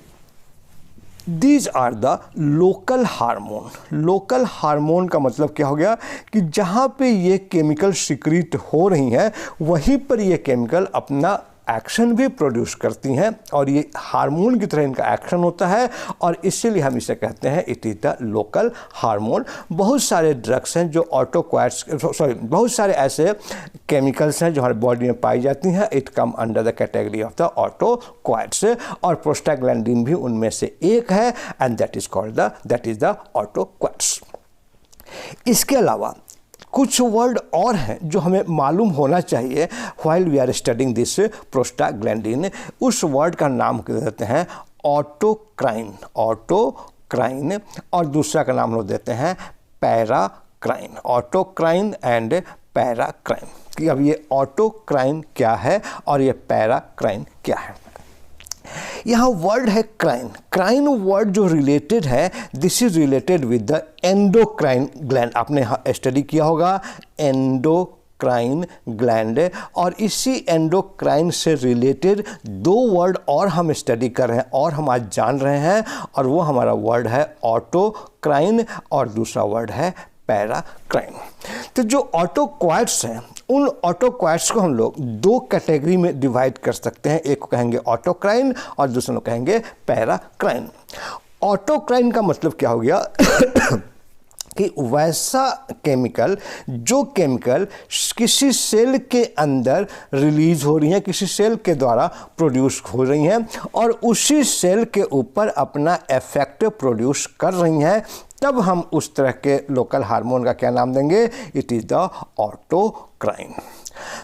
these are the local hormone. Local hormone का मतलब क्या हो गया कि जहाँ पे ये केमिकल सिक्रीट हो रही हैं वहीं पर ये केमिकल अपना एक्शन भी प्रोड्यूस करती हैं और ये हार्मोन की तरह इनका एक्शन होता है और इसीलिए हम इसे कहते हैं it is the local hormone. बहुत सारे ड्रग्स हैं जो बहुत सारे ऐसे केमिकल्स हैं जो हमारी बॉडी में पाई जाती हैं, it come under the category of the autacoids और प्रोस्टाग्लैंडिन भी उनमें से एक है and that is the autacoids. इसके अलावा कुछ वर्ड और हैं जो हमें मालूम होना चाहिए while we are studying this prostaglandin. उस वर्ड का नाम देते हैं ऑटोक्राइन, ऑटोक्राइन, और दूसरा का नाम हम लोग देते हैं पैराक्राइन, ऑटोक्राइन एंड पैराक्राइन। कि अब ये ऑटोक्राइन क्या है और ये पैराक्राइन क्या है। यहाँ वर्ड है क्राइन। क्राइन वर्ड जो रिलेटेड है, this is related with the endocrine gland. आपने स्टडी किया होगा एंडोक्राइन ग्लैंड, और इसी एंडोक्राइन से रिलेटेड 2 वर्ड और हम स्टडी कर रहे हैं और हम आज जान रहे हैं, और वो हमारा वर्ड है ऑटोक्राइन और दूसरा वर्ड है पैराक्राइन। तो जो ऑटोक्वाड्स हैं उन ऑटोक्वाड्स को हम लोग 2 कैटेगरी में डिवाइड कर सकते हैं, एक को कहेंगे ऑटोक्राइन और दूसरे को कहेंगे पैराक्राइन। ऑटोक्राइन का मतलब क्या हो गया कि वैसा केमिकल जो केमिकल किसी सेल के अंदर रिलीज हो रही हैं, किसी सेल के द्वारा प्रोड्यूस हो रही हैं और उसी सेल के ऊपर अपना इफेक्ट प्रोड्यूस कर रही हैं, तब हम उस तरह के लोकल हार्मोन का क्या नाम देंगे, इट इज़ द ऑटोक्राइन।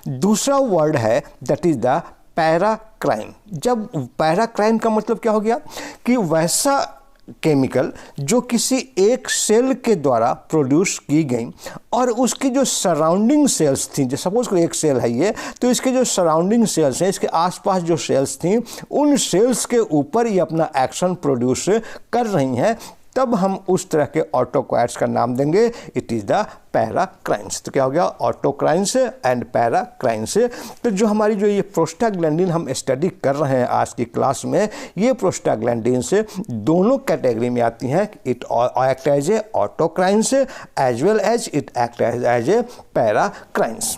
दूसरा वर्ड है दैट इज़ द पैराक्राइन। जब पैराक्राइन का मतलब क्या हो गया कि वैसा केमिकल जो किसी एक सेल के द्वारा प्रोड्यूस की गई और उसकी जो सराउंडिंग सेल्स थी, जो सपोज करो एक सेल है ये, तो इसके जो सराउंडिंग सेल्स हैं, इसके आसपास जो सेल्स थी, उन सेल्स के ऊपर ये अपना एक्शन प्रोड्यूस कर रही हैं, तब हम उस तरह के ऑटोक्वाड्स का नाम देंगे इट इज़ द पैराक्राइन्स। तो क्या हो गया, ऑटोक्राइन्स एंड पैराक्राइन्स। तो जो हमारी जो ये प्रोस्टाग्लैंडिन हम स्टडी कर रहे हैं आज की क्लास में, ये प्रोस्टाग्लैंडिन से दोनों कैटेगरी में आती हैं। It act as a autocrines as well as it act as a paracrines.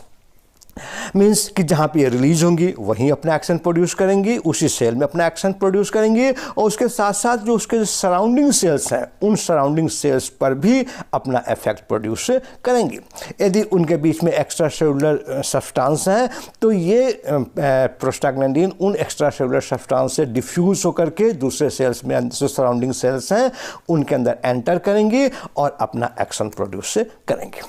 Means कि जहाँ पे ये रिलीज होंगी वहीं अपना एक्शन प्रोड्यूस करेंगी, उसी सेल में अपना एक्शन प्रोड्यूस करेंगी और उसके साथ साथ जो उसके सराउंडिंग सेल्स हैं उन सराउंडिंग सेल्स पर भी अपना इफेक्ट प्रोड्यूस करेंगी। यदि उनके बीच में एक्स्ट्रा सेलुलर सब्सटेंस हैं तो ये प्रोस्टाग्लैंडिन उन एक्स्ट्रा सेलुलर सब्सटेंस से डिफ्यूज होकर के दूसरे सेल्स में जो सराउंडिंग सेल्स हैं उनके अंदर एंटर करेंगी और अपना एक्शन प्रोड्यूस करेंगे।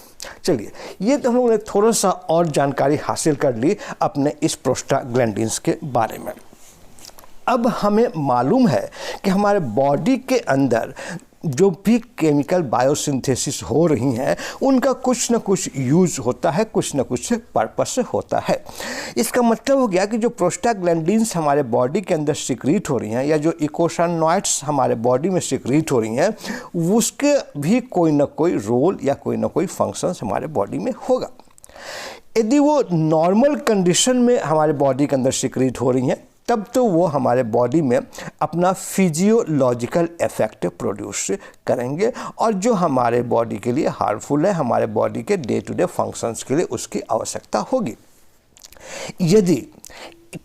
चलिए, ये तो हम लोगों ने थोड़ा सा और जानकारी हासिल कर ली अपने इस प्रोस्टाग्लैंडिन्स के बारे में। अब हमें मालूम है कि हमारे बॉडी के अंदर जो भी केमिकल बायोसिंथेसिस हो रही हैं उनका कुछ ना कुछ यूज़ होता है, कुछ ना कुछ पर्पस होता है। इसका मतलब हो गया कि जो प्रोस्टाग्लैंडिन्स हमारे बॉडी के अंदर सिक्रीट हो रही हैं या जो इकोसाइनॉइड्स हमारे बॉडी में सिक्रीट हो रही हैं, उसके भी कोई ना कोई रोल या कोई ना कोई फंक्शंस हमारे बॉडी में होगा। यदि वो नॉर्मल कंडीशन में हमारे बॉडी के अंदर सिक्रीट हो रही हैं तब तो वो हमारे बॉडी में अपना फिजियोलॉजिकल इफेक्ट प्रोड्यूस करेंगे और जो हमारे बॉडी के लिए हार्मफुल है, हमारे बॉडी के डे टू डे फंक्शंस के लिए उसकी आवश्यकता होगी। यदि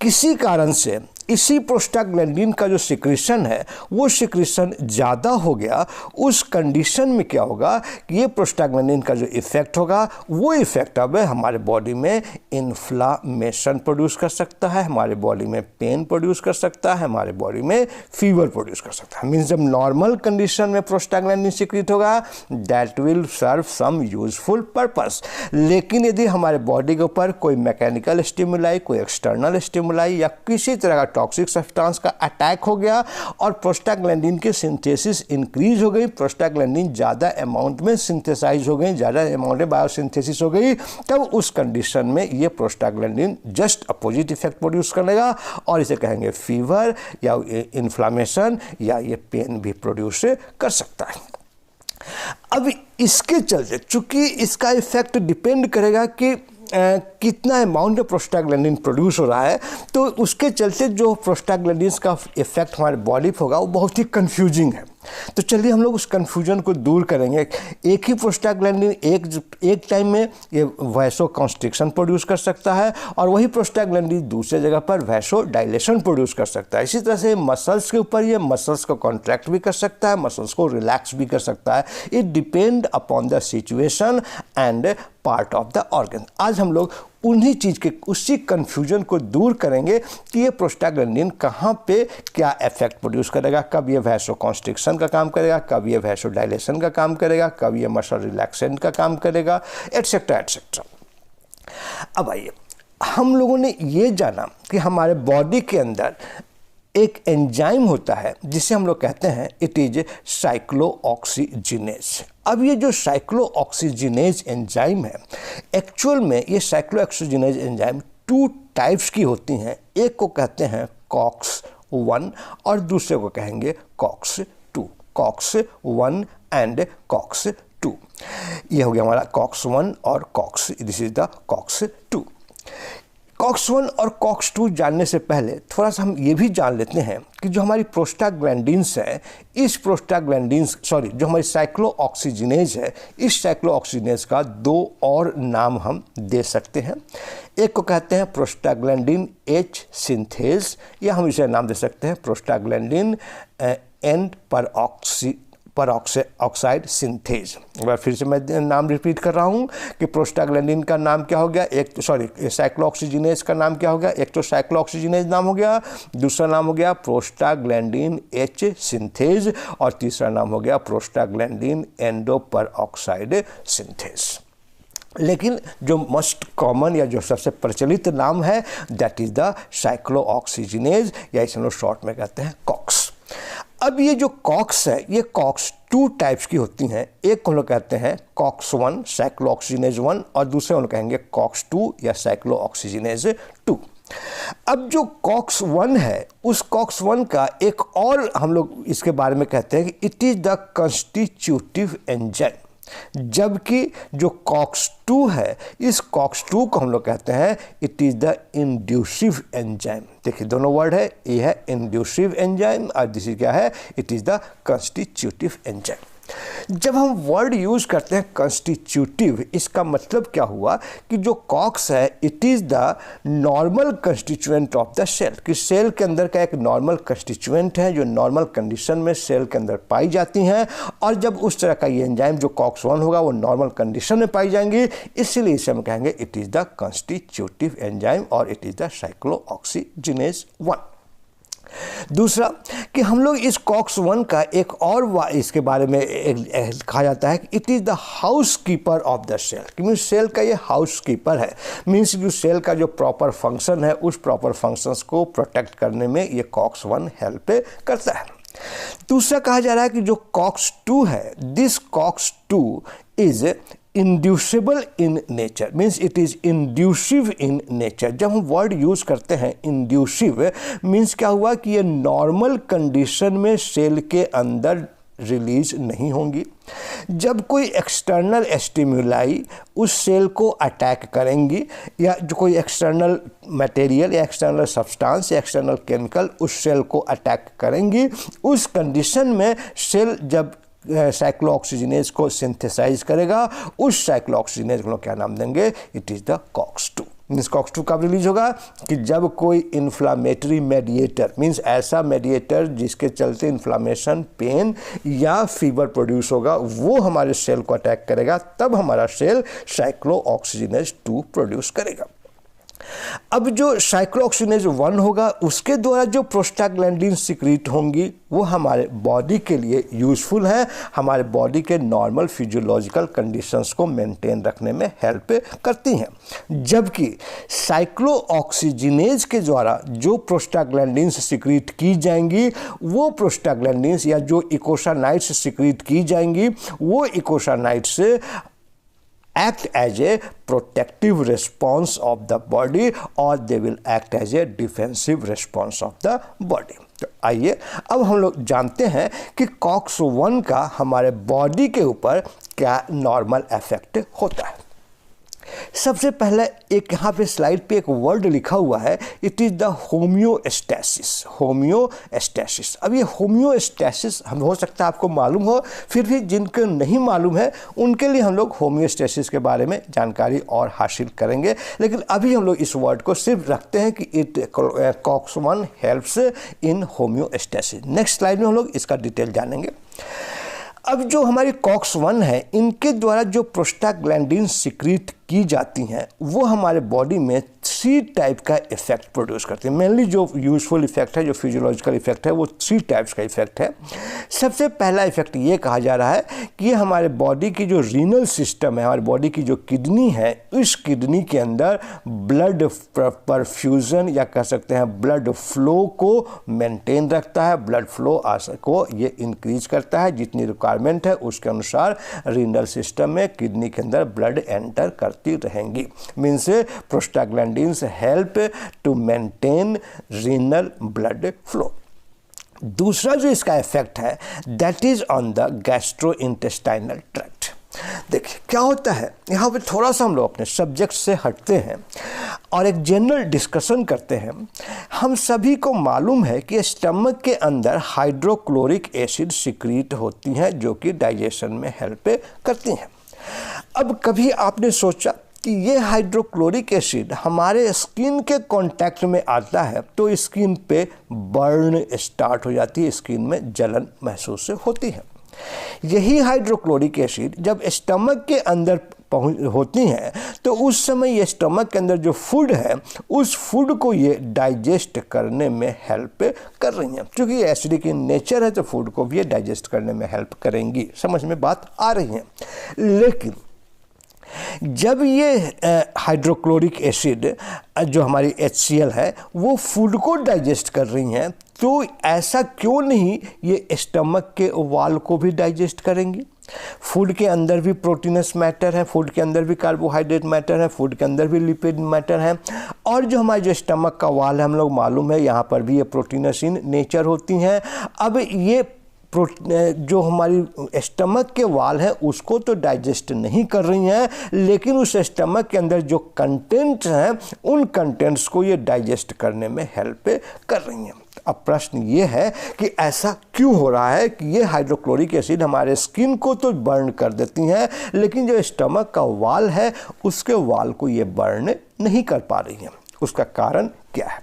किसी कारण से इसी प्रोस्टाग्लैंडिन का जो सिक्रीशन है वो सिक्रीशन ज़्यादा हो गया, उस कंडीशन में क्या होगा कि ये प्रोस्टाग्लैंडिन का जो इफ़ेक्ट होगा वो इफ़ेक्ट अब हमारे बॉडी में इन्फ्लामेशन प्रोड्यूस कर सकता है, हमारे बॉडी में पेन प्रोड्यूस कर सकता है, हमारे बॉडी में फीवर प्रोड्यूस कर सकता है। मीन्स जब नॉर्मल कंडीशन में प्रोस्टाग्लैंडिन सिक्रीट होगा that will serve some useful purpose. लेकिन यदि हमारे बॉडी के ऊपर कोई मैकेनिकल स्टिमुलाई, कोई एक्सटर्नल स्टिमुलाई या किसी तरह का टॉक्सिक सब्सटेंस का अटैक हो गया और प्रोस्टाग्लैंडिन की सिंथेसिस इंक्रीज हो गई, प्रोस्टाग्लैंडिन ज़्यादा अमाउंट में सिंथेसाइज हो गई, ज़्यादा अमाउंट में बायोसिंथेसिस हो गई, तब उस कंडीशन में ये prostaglandin just opposite effect produce करेगा और इसे कहेंगे फीवर या इन्फ्लामेशन या ये पेन भी प्रोड्यूस कर सकता है। अब इसके चलते चूंकि इसका इफेक्ट डिपेंड करेगा कि कितना अमाउंट में प्रोस्टाग्लैंडिन प्रोड्यूस हो रहा है, तो उसके चलते जो प्रोस्टाग्लैंडिन्स का इफेक्ट हमारे बॉडी पर होगा वो बहुत ही कंफ्यूजिंग है। तो चलिए हम लोग उस कन्फ्यूजन को दूर करेंगे। एक ही प्रोस्टाग्लैंडिन एक टाइम में ये वैसो कॉन्स्ट्रिक्शन प्रोड्यूस कर सकता है और वही प्रोस्टाग्लैंडिन दूसरे जगह पर वैसो डायलेशन प्रोड्यूस कर सकता है। इसी तरह से मसल्स के ऊपर ये मसल्स को कॉन्ट्रैक्ट भी कर सकता है, मसल्स को रिलैक्स भी कर सकता है। It depend upon the situation and part of the organ. आज हम लोग उन्हीं चीज़ के उसी कन्फ्यूजन को दूर करेंगे कि ये प्रोस्टाग्लैंडिन कहाँ पे क्या इफेक्ट प्रोड्यूस करेगा, कब ये वैसो कॉन्स्ट्रिक्शन का काम करेगा, कब ये वैसो डायलेशन का काम करेगा, कब ये मसल रिलैक्सेंट का काम करेगा, एटसेट्रा एटसेट्रा। अब आइए, हम लोगों ने ये जाना कि हमारे बॉडी के अंदर एक एंजाइम होता है जिसे हम लोग कहते हैं इट इज साइक्लोऑक्सीजिनेज। अब ये जो साइक्लोऑक्सीजिनेज एंजाइम है, एक्चुअल में ये साइक्लोऑक्सीजिनेज एंजाइम 2 टाइप्स की होती हैं। एक को कहते हैं COX-1 और दूसरे को कहेंगे COX-2। COX-1 एंड COX-2, ये हो गया हमारा COX-1 और COX, this is the COX-2। COX-1 और COX-2 जानने से पहले थोड़ा सा हम ये भी जान लेते हैं कि जो हमारी प्रोस्टाग्लैंडिन्स है, इस जो हमारी साइक्लोऑक्सीजिनेज है, इस साइक्लोऑक्सीजिनेज का 2 और नाम हम दे सकते हैं। एक को कहते हैं प्रोस्टाग्लैंडिन H सिंथेज या हम इसे नाम दे सकते हैं प्रोस्टाग्लैंडिन एन परऑक्साइड सिंथेज। एक बार फिर से मैं नाम रिपीट कर रहा हूँ कि प्रोस्टाग्लैंडिन का नाम क्या हो गया, साइक्लोऑक्सीजिनेज का नाम क्या हो गया, एक तो साइक्लोऑक्सीजिनेज नाम हो गया, दूसरा नाम हो गया प्रोस्टाग्लैंडिन H सिंथेज और तीसरा नाम हो गया प्रोस्टाग्लैंडिन एंडोपरऑक्साइड सिंथेज। लेकिन जो मोस्ट कॉमन या जो सबसे प्रचलित नाम है दैट इज द साइक्लोऑक्सीजिनेज या इसे हम लोग शॉर्ट में कहते हैं COX। अब ये जो COX है ये COX-2 टाइप्स की होती हैं। एक को हम लोग कहते हैं COX-1 साइक्लोऑक्सीजिनेज 1 और दूसरे हम लोग कहेंगे COX-2 या साइक्लोऑक्सीजिनेज 2। अब जो COX-1 है उस COX-1 का एक और हम लोग इसके बारे में कहते हैं कि it is the constitutive enzyme, जबकि जो COX-2 है इस COX-2 को हम लोग कहते हैं इट इज़ द इंड्यूसिव एंजाइम। देखिए दोनों वर्ड है, ये है इंड्यूसिव एंजाइम और दिस क्या है, it is the constitutive enzyme. जब हम वर्ड यूज़ करते हैं कंस्टिट्यूटिव, इसका मतलब क्या हुआ कि जो COX है it is the normal constituent of the cell, कि सेल के अंदर का एक नॉर्मल कंस्टिट्यूएंट है जो नॉर्मल कंडीशन में सेल के अंदर पाई जाती हैं। और जब उस तरह का ये एंजाइम जो COX-1 होगा वो नॉर्मल कंडीशन में पाई जाएंगी, इसीलिए इसे हम कहेंगे it is the constitutive enzyme और इट इज़ द साइक्लोऑक्सीजिनेज 1। दूसरा कि हम लोग इस COX-1 का एक और इसके बारे में कहा जाता है कि it is the house keeper of the cell, कि मीन्स सेल का ये हाउस कीपर है। मीन्स जो सेल का जो प्रॉपर फंक्शन है उस प्रॉपर फंक्शंस को प्रोटेक्ट करने में ये COX-1 हेल्प करता है। दूसरा कहा जा रहा है कि जो COX-2 है, this COX-2 is inducible in nature, means it is inducive in nature. जब हम वर्ड यूज करते हैं इंड्यूसिव, मीन्स क्या हुआ कि ये नॉर्मल कंडीशन में सेल के अंदर रिलीज नहीं होंगी। जब कोई एक्सटर्नल स्टिमुलाई उस सेल को अटैक करेंगी, या जो कोई एक्सटर्नल मटेरियल या एक्सटर्नल सब्सटेंस या एक्सटर्नल केमिकल उस सेल को अटैक करेंगी, उस कंडीशन में सेल जब साइक्लोऑक्सीजिनेज को सिंथेसाइज करेगा, उस साइक्लोऑक्सीजिनेज को क्या नाम देंगे? It is the COX-2। Means COX-2 कब रिलीज होगा? कि जब कोई इन्फ्लामेटरी मेडिएटर, मीन्स ऐसा मेडिएटर जिसके चलते इन्फ्लामेशन, पेन या फीवर प्रोड्यूस होगा, वो हमारे सेल को अटैक करेगा, तब हमारा सेल साइक्लोऑक्सीजिनेज 2 प्रोड्यूस करेगा। अब जो साइक्लोऑक्सीजिनेज 1 होगा, उसके द्वारा जो प्रोस्टाग्लैंडिन सिक्रीट होंगी, वो हमारे बॉडी के लिए यूजफुल है, हमारे बॉडी के नॉर्मल फिजियोलॉजिकल कंडीशंस को मेंटेन रखने में हेल्प करती हैं। जबकि साइक्लोऑक्सीजिनेज के द्वारा जो प्रोस्टाग्लैंडिन्स सिक्रीट की जाएंगी, वो प्रोस्टाग्लैंडिन्स या जो इकोसानाइट्स सिक्रीट की जाएंगी, वो इकोसानाइट्स act as a protective response of the body, or they will act as a defensive response of the body। तो आइए अब हम लोग जानते हैं कि COX-1 का हमारे बॉडी के ऊपर क्या नॉर्मल इफेक्ट होता है। सबसे पहले एक यहाँ पे स्लाइड पे एक वर्ड लिखा हुआ है, it is the homeostasis. Homeostasis, अब ये होम्योस्टैसिस हम हो सकता है आपको मालूम हो, फिर भी जिनको नहीं मालूम है उनके लिए हम लोग होम्योस्टैसिस के बारे में जानकारी और हासिल करेंगे। लेकिन अभी हम लोग इस वर्ड को सिर्फ रखते हैं कि it COX-1 helps in homeostasis. Next slide में हम लोग इसका डिटेल जानेंगे। अब जो हमारी COX-1 है, इनके द्वारा जो प्रोस्टाग्लैंडिन सिक्रीट की जाती हैं, वो हमारे बॉडी में 3 टाइप का इफेक्ट प्रोड्यूस करती है। मेनली जो यूजफुल इफेक्ट है, जो फिजियोलॉजिकल इफेक्ट है, वो 3 टाइप्स का इफेक्ट है। सबसे पहला इफेक्ट ये कहा जा रहा है कि ये हमारे बॉडी की जो रीनल सिस्टम है, हमारी बॉडी की जो किडनी है, इस किडनी के अंदर ब्लड परफ्यूजन या कह सकते हैं ब्लड फ्लो को मेंटेन रखता है। ब्लड फ्लो को ये इंक्रीज करता है, जितनी रिक्वायरमेंट है उसके अनुसार रीनल सिस्टम में किडनी के अंदर ब्लड एंटर करती रहेंगी। Means prostaglandins help to maintain renal blood flow. दूसरा जो इसका इफेक्ट है, that is on the gastrointestinal tract. देखिए क्या होता है, यहाँ पे थोड़ा सा हम लोग अपने सब्जेक्ट से हटते हैं और एक जनरल डिस्कशन करते हैं। हम सभी को मालूम है कि स्टमक के अंदर हाइड्रोक्लोरिक एसिड सिक्रीट होती हैं, जो कि डाइजेशन में हेल्प करती हैं। अब कभी आपने सोचा कि ये हाइड्रोक्लोरिक एसिड हमारे स्किन के कांटेक्ट में आता है तो स्किन पे बर्न स्टार्ट हो जाती है, स्किन में जलन महसूस होती है। यही हाइड्रोक्लोरिक एसिड जब स्टमक के अंदर होती हैं तो उस समय ये स्टमक के अंदर जो फूड है, उस फूड को ये डाइजेस्ट करने में हेल्प कर रही हैं। क्योंकि एसिडिक इन नेचर है तो फूड को भी ये डाइजेस्ट करने में हेल्प करेंगी। समझ में बात आ रही है। लेकिन जब ये हाइड्रोक्लोरिक एसिड जो हमारी HCl है, वो फूड को डाइजेस्ट कर रही हैं, तो ऐसा क्यों नहीं ये स्टमक के वाल को भी डाइजेस्ट करेंगी? फूड के अंदर भी प्रोटीनस मैटर है, फूड के अंदर भी कार्बोहाइड्रेट मैटर है, फूड के अंदर भी लिपिड मैटर है, और जो हमारे जो स्टमक का वाल है, हम लोग मालूम है यहाँ पर भी ये प्रोटीनस इन नेचर होती हैं। अब ये जो हमारी स्टमक के वाल है उसको तो डाइजेस्ट नहीं कर रही हैं, लेकिन उस स्टमक के अंदर जो कंटेंट्स हैं, उन कंटेंट्स को ये डाइजेस्ट करने में हेल्प कर रही हैं। अब प्रश्न ये है कि ऐसा क्यों हो रहा है कि ये हाइड्रोक्लोरिक एसिड हमारे स्किन को तो बर्न कर देती हैं, लेकिन जो स्टमक का वाल है उसके वाल को ये बर्न नहीं कर पा रही हैं। उसका कारण क्या है?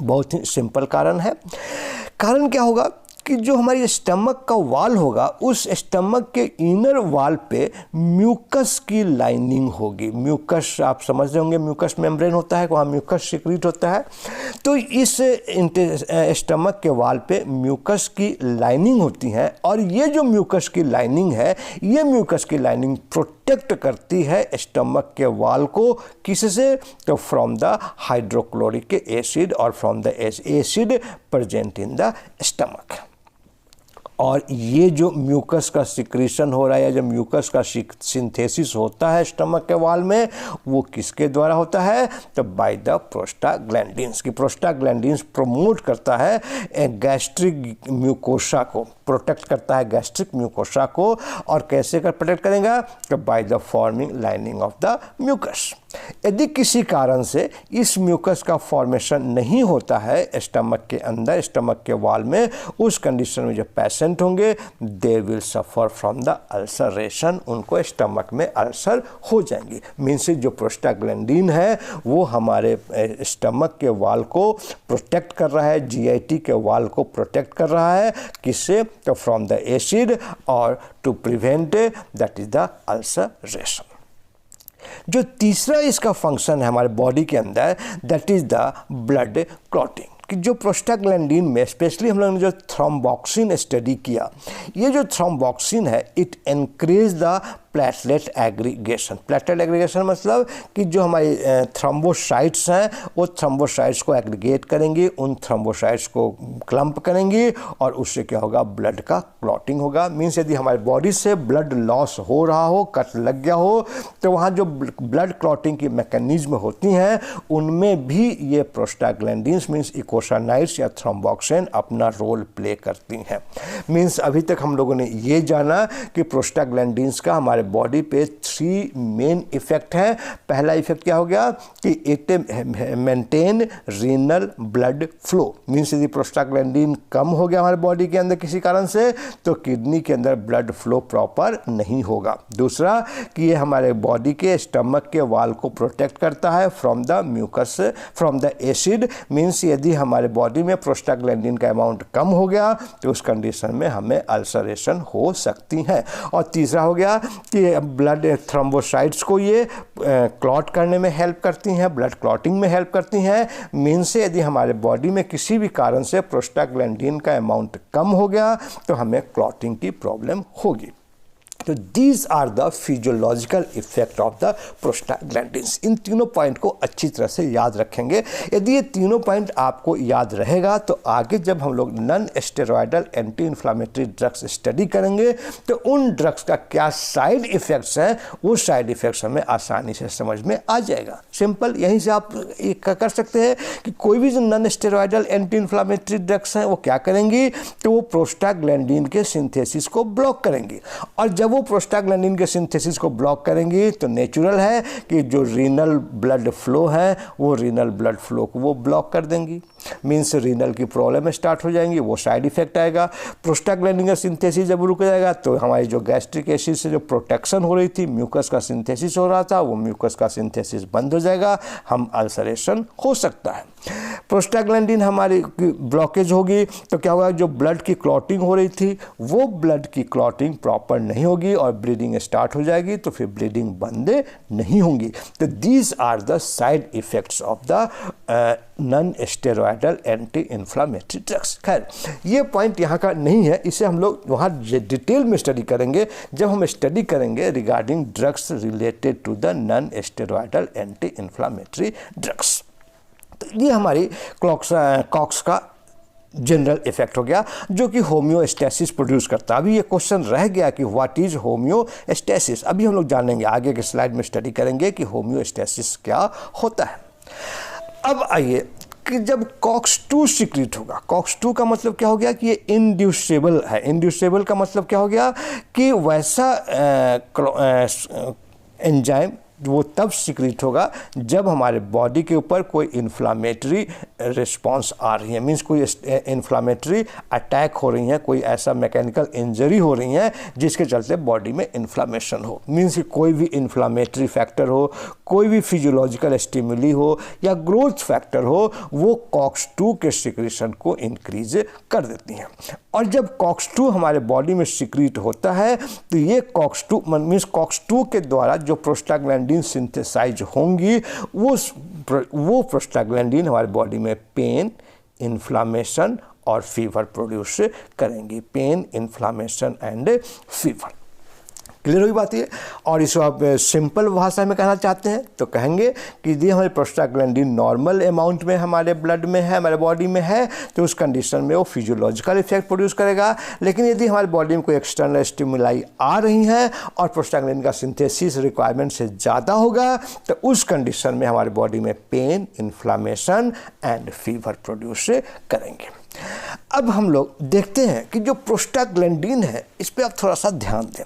बहुत ही सिंपल कारण है। कारण क्या होगा कि जो हमारी स्टमक का वाल होगा, उस स्टमक के इनर वाल पे म्यूकस की लाइनिंग होगी। म्यूकस आप समझ रहे होंगे, म्यूकस मेम्ब्रेन होता है, वहाँ म्यूकस सिक्रीट होता है। तो इस स्टमक के वाल पे म्यूकस की लाइनिंग होती है, और ये जो म्यूकस की लाइनिंग है, ये म्यूकस की लाइनिंग प्रोटेक्ट करती है स्टमक के वाल को। किससे? तो फ्रॉम द हाइड्रोक्लोरिक एसिड और from the acid present in the stomach. और ये जो म्यूकस का सिक्रीशन हो रहा है या जो म्यूकस का सिंथेसिस होता है स्टमक के वॉल में, वो किसके द्वारा होता है? तो बाय द प्रोस्टाग्लैंडिन्स की। प्रोस्टाग्लैंडिन्स प्रमोट करता है गैस्ट्रिक म्यूकोसा को, प्रोटेक्ट करता है गैस्ट्रिक म्यूकोसा को। और कैसे कर प्रोटेक्ट करेगा? तो by the forming lining of the mucus. यदि किसी कारण से इस म्यूकस का फॉर्मेशन नहीं होता है स्टमक के अंदर, स्टमक के वॉल में, उस कंडीशन में जो पेशेंट होंगे they will suffer from the ulceration, उनको स्टमक में अल्सर हो जाएंगी। मीन्स जो प्रोस्टाग्लैंडिन है वो हमारे स्टमक के वॉल को प्रोटेक्ट कर रहा है, जीआईटी के वॉल को प्रोटेक्ट कर रहा है। किससे? तो फ्रॉम द एसिड और to prevent that is the ulceration. जो तीसरा इसका फंक्शन है हमारे बॉडी के अंदर, that is the blood clotting. कि जो प्रोस्टाग्लैंडिन में स्पेशली हम लोगों ने जो थ्रोम्बोक्सिन स्टडी किया, ये जो थ्रोम्बोक्सिन है it encourage the platelet aggregation. Platelet aggregation मतलब कि जो हमारे थ्रोम्बोसाइट्स हैं वो थ्रोम्बोसाइट्स को एग्रीगेट करेंगी, उन थ्रोम्बोसाइट्स को क्लम्प करेंगी और उससे क्या होगा? ब्लड का क्लॉटिंग होगा। मीन्स यदि हमारी बॉडी से ब्लड लॉस हो रहा हो, कट लग गया हो, तो वहाँ जो ब्लड क्लॉटिंग की मैकेनिज्म होती हैं उनमें भी ये प्रोस्टाग्लैंडिन्स मीन्स इकोसानाइड्स या थ्रोम्बोक्सिन अपना रोल प्ले करती हैं। मीन्स अभी तक हम लोगों ने ये जाना कि प्रोस्टाग्लैंडिन्स का हमारे बॉडी पे 3 मेन इफेक्ट हैं। पहला इफेक्ट क्या हो गया कि it maintain renal blood flow. Means यदि प्रोस्टाग्लैंडिन कम हो गया हमारे बॉडी के अंदर किसी कारण से, तो किडनी के अंदर ब्लड फ्लो प्रॉपर नहीं होगा। दूसरा कि ये हमारे बॉडी के स्टमक के वाल को प्रोटेक्ट करता है from the mucus, from the acid. Means यदि हमारे बॉडी में प्रोस्टाग्लैंडिन का अमाउंट कम हो गया तो उस कंडीशन में हमें अल्सरेशन हो सकती है। और तीसरा हो गया कि ब्लड थ्रोम्बोसाइट्स को ये क्लॉट करने में हेल्प करती हैं, ब्लड क्लॉटिंग में हेल्प करती हैं। मीन्स से यदि हमारे बॉडी में किसी भी कारण से प्रोस्टाग्लैंडिन का अमाउंट कम हो गया तो हमें क्लॉटिंग की प्रॉब्लम होगी। तो these are the physiological effect of the prostaglandins. इन तीनों पॉइंट को अच्छी तरह से याद रखेंगे। यदि ये तीनों पॉइंट आपको याद रहेगा तो आगे जब हम लोग non steroidal anti inflammatory drugs study करेंगे तो उन ड्रग्स का क्या साइड इफेक्ट्स हैं, वो साइड इफेक्ट्स हमें आसानी से समझ में आ जाएगा। सिंपल यहीं से आप कर सकते हैं कि कोई भी जो non steroidal anti inflammatory drugs हैं वो क्या करेंगी, तो वो प्रोस्टाग्लैंडिन के सिंथेसिस को ब्लॉक करेंगी। और जब वो प्रोस्टाग्लैंडिन के सिंथेसिस को ब्लॉक करेंगी तो नेचुरल है कि जो रीनल ब्लड फ्लो है वो रीनल ब्लड फ्लो को वो ब्लॉक कर देंगी। मीन्स रीनल की प्रॉब्लम स्टार्ट हो जाएंगी, वो साइड इफेक्ट आएगा। प्रोस्टाग्लैंडिन का सिंथेसिस जब रुक जाएगा तो हमारी जो गैस्ट्रिक एसिड से जो प्रोटेक्शन हो रही थी, म्यूकस का सिंथेसिस हो रहा था, वो म्यूकस का सिंथेसिस बंद हो जाएगा, हम अल्सरेशन हो सकता है। प्रोस्टाग्लैंडिन हमारी ब्लॉकेज होगी तो क्या होगा, जो ब्लड की क्लॉटिंग हो रही थी वो ब्लड की क्लॉटिंग प्रॉपर नहीं होगी और ब्लीडिंग स्टार्ट हो जाएगी, तो फिर ब्लीडिंग बंद नहीं होंगी। तो these are the side effects of the non steroidal anti inflammatory drugs. खैर ये पॉइंट यहाँ का नहीं है, इसे हम लोग वहाँ डिटेल में स्टडी करेंगे जब हम स्टडी करेंगे regarding drugs related to the non steroidal anti inflammatory drugs. तो ये हमारी कॉक्स का जनरल इफेक्ट हो गया जो कि होम्योस्टेसिस प्रोड्यूस करता है। अभी ये क्वेश्चन रह गया कि व्हाट इज होम्योस्टेसिस। अभी हम लोग जानेंगे, आगे के स्लाइड में स्टडी करेंगे कि होम्योस्टेसिस क्या होता है। अब आइए कि जब COX-2 सिक्रीट होगा, COX-2 का मतलब क्या हो गया कि ये इंड्यूसेबल है। इंड्यूसेबल का मतलब क्या हो गया कि वैसा एंजाइम वो तब सिक्रीट होगा जब हमारे बॉडी के ऊपर कोई इन्फ्लामेटरी रिस्पांस आ रही है। मीन्स कोई इन्फ्लामेटरी अटैक हो रही है, कोई ऐसा मैकेनिकल इंजरी हो रही है जिसके चलते बॉडी में इन्फ्लामेशन हो। मीन्स कोई भी इन्फ्लामेटरी फैक्टर हो, कोई भी फिजियोलॉजिकल स्टिमुली हो या ग्रोथ फैक्टर हो, वो COX-2 के सिक्रीशन को इंक्रीज कर देती हैं। और जब COX-2 हमारे बॉडी में सिक्रीट होता है तो ये COX-2 मीन्स COX-2 के द्वारा जो प्रोस्टाग्लैंडिन सिंथेसाइज होंगी वो प्रोस्टाग्लैंडिन हमारी बॉडी में पेन, इन्फ्लामेशन और फीवर प्रोड्यूस करेंगी। Pain, inflammation and fever. Clear हुई बात ये। और इसको आप सिंपल भाषा में कहना चाहते हैं तो कहेंगे कि यदि हमारे प्रोस्टाग्लैंडिन नॉर्मल अमाउंट में हमारे ब्लड में है, हमारे बॉडी में है, तो उस कंडीशन में वो फिजियोलॉजिकल इफेक्ट प्रोड्यूस करेगा। लेकिन यदि हमारे बॉडी में कोई एक्सटर्नल स्टिमुलाई आ रही हैं और प्रोस्टाग्लैंडिन का सिंथेसिस रिक्वायरमेंट से ज़्यादा होगा, तो उस कंडीशन में हमारे बॉडी में pain, inflammation and fever produce करेंगे। अब हम लोग देखते हैं कि जो प्रोस्टाग्लैंडिन है इस पर आप थोड़ा सा ध्यान दें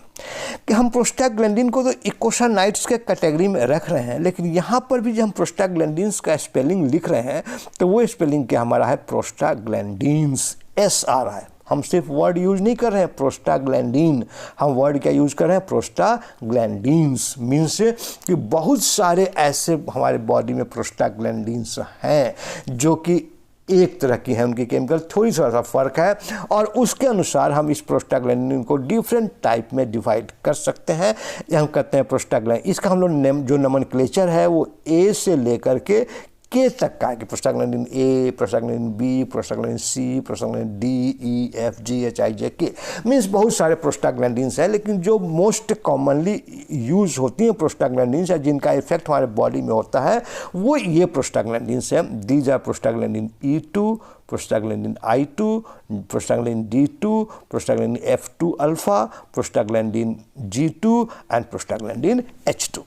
कि हम प्रोस्टाग्लैंडिन को तो इकोसानाइड्स के कैटेगरी में रख रहे हैं, लेकिन यहाँ पर भी जब हम प्रोस्टाग्लैंडिन्स का स्पेलिंग लिख रहे हैं तो वो स्पेलिंग क्या हमारा है, प्रोस्टाग्लैंडिन्स, एस आ रहा है। हम सिर्फ वर्ड यूज नहीं कर रहे हैं प्रोस्टाग्लैंडिन, हम वर्ड क्या यूज कर रहे हैं, प्रोस्टाग्लैंडिन्स। मीन्स कि बहुत सारे ऐसे हमारे बॉडी में प्रोस्टाग्लैंडिन्स हैं जो कि एक तरह की है, उनकी केमिकल थोड़ी सा फ़र्क है और उसके अनुसार हम इस प्रोस्टाग्लैंडिन को डिफरेंट टाइप में डिवाइड कर सकते हैं। हम कहते हैं प्रोस्टाग्लैंडिन, इसका हम लोग जो नोमेनक्लेचर है वो ए से लेकर के के तक का है कि प्रोस्टाग्लैंडिन ए, प्रोस्टाग्लैंडिन बी, प्रोस्टाग्लैंडिन सी, प्रोस्टाग्लैंडिन डी, ई, एफ, जी, एच, आई, जे, के, मीन्स बहुत सारे प्रोस्टाग्लैंडिन्स हैं। लेकिन जो मोस्ट कॉमनली यूज होती हैं प्रोस्टाग्लैंडिन्स या जिनका इफेक्ट हमारे बॉडी में होता है वो ये प्रोस्टाग्लैंडिन्स हैं। These are prostaglandin E2, prostaglandin I2, prostaglandin D2, prostaglandin F2 alpha, prostaglandin G2 and prostaglandin H2।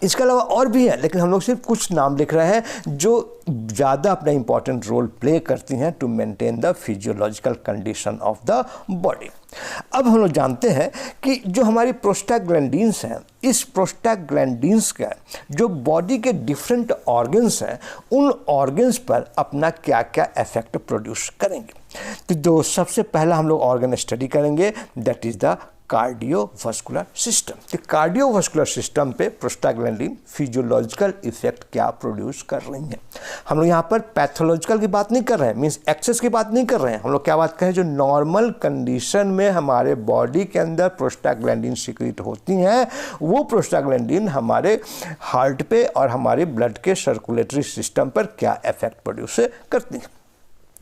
इसके अलावा और भी है, लेकिन हम लोग सिर्फ कुछ नाम लिख रहे हैं जो ज़्यादा अपना इंपॉर्टेंट रोल प्ले करती हैं to maintain the physiological condition of the body. अब हम लोग जानते हैं कि जो हमारी प्रोस्टाग्लैंडिन्स हैं, इस प्रोस्टाग्लैंडिन्स का जो बॉडी के डिफरेंट ऑर्गन्स हैं उन ऑर्गन्स पर अपना क्या क्या इफेक्ट प्रोड्यूस करेंगे। तो सबसे पहला हम लोग ऑर्गन स्टडी करेंगे, that is the cardiovascular system. तो कार्डियोवास्कुलर सिस्टम पे प्रोस्टाग्लैंडिन फिजियोलॉजिकल इफेक्ट क्या प्रोड्यूस कर रही हैं। हम लोग यहाँ पर पैथोलॉजिकल की बात नहीं कर रहे हैं, मीन्स एक्सेस की बात नहीं कर रहे हैं। हम लोग क्या बात करें, जो नॉर्मल कंडीशन में हमारे बॉडी के अंदर प्रोस्टाग्लैंडिन सिक्रीट होती हैं वो प्रोस्टाग्लैंडिन हमारे हार्ट पे और हमारे ब्लड के सर्कुलेटरी सिस्टम पर क्या इफेक्ट प्रोड्यूस करती हैं।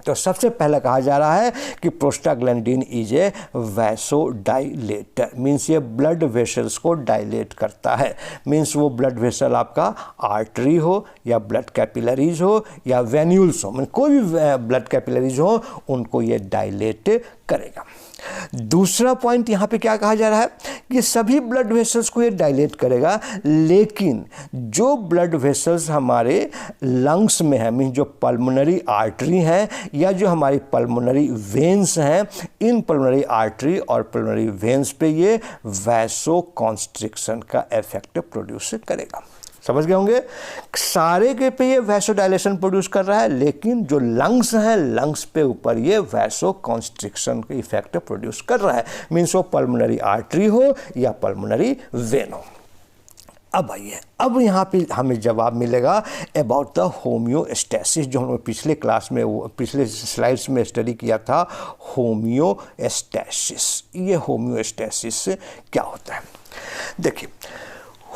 तो सबसे पहले कहा जा रहा है कि prostaglandin is a vasodilator, means ये ब्लड वेसल्स को डायलेट करता है। मीन्स वो ब्लड वेसल आपका आर्टरी हो या ब्लड कैपिलरीज हो या वेन्यूल्स हो, कोई भी ब्लड कैपिलरीज हो उनको ये डायलेट करेगा। दूसरा पॉइंट यहाँ पे क्या कहा जा रहा है कि सभी ब्लड वेसल्स को ये डायलेट करेगा, लेकिन जो ब्लड वेसल्स हमारे लंग्स में है, मीन जो पल्मोनरी आर्टरी हैं या जो हमारी पल्मोनरी वेन्स हैं, इन पल्मोनरी आर्टरी और पल्मोनरी वेन्स पे ये वैसो कॉन्स्ट्रिक्शन का इफेक्ट प्रोड्यूस करेगा। समझ गए होंगे, सारे के पे ये वैसोडाइलेशन प्रोड्यूस कर रहा है, लेकिन जो लंग्स हैं लंग्स पे ऊपर ये वैसो कॉन्स्ट्रिक्शन का इफेक्ट प्रोड्यूस कर रहा है। मीन्स वो पल्मोनरी आर्टरी हो या पल्मोनरी वेन हो। अब आइए, अब यहाँ पे हमें जवाब मिलेगा अबाउट द होम्योस्टैसिस, जो हमने पिछले क्लास में पिछले स्लाइड्स में स्टडी किया था, होम्योस्टैसिस। ये होम्योस्टैसिस क्या होता है, देखिए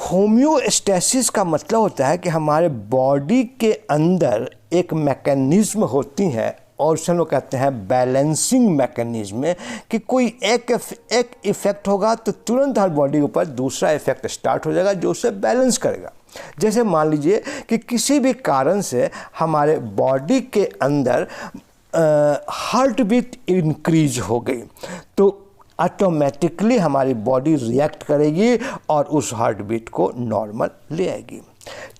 होम्योस्टैसिस का मतलब होता है कि हमारे बॉडी के अंदर एक मैकेनिज्म होती है और उसे हम लोग कहते हैं बैलेंसिंग मैकेनिज्म, कि कोई एक इफेक्ट होगा तो तुरंत हर बॉडी के ऊपर दूसरा इफेक्ट स्टार्ट हो जाएगा जो उसे बैलेंस करेगा। जैसे मान लीजिए कि किसी भी कारण से हमारे बॉडी के अंदर हार्ट बीट इंक्रीज हो गई तो ऑटोमेटिकली हमारी बॉडी रिएक्ट करेगी और उस हार्ट बीट को नॉर्मल ले आएगी।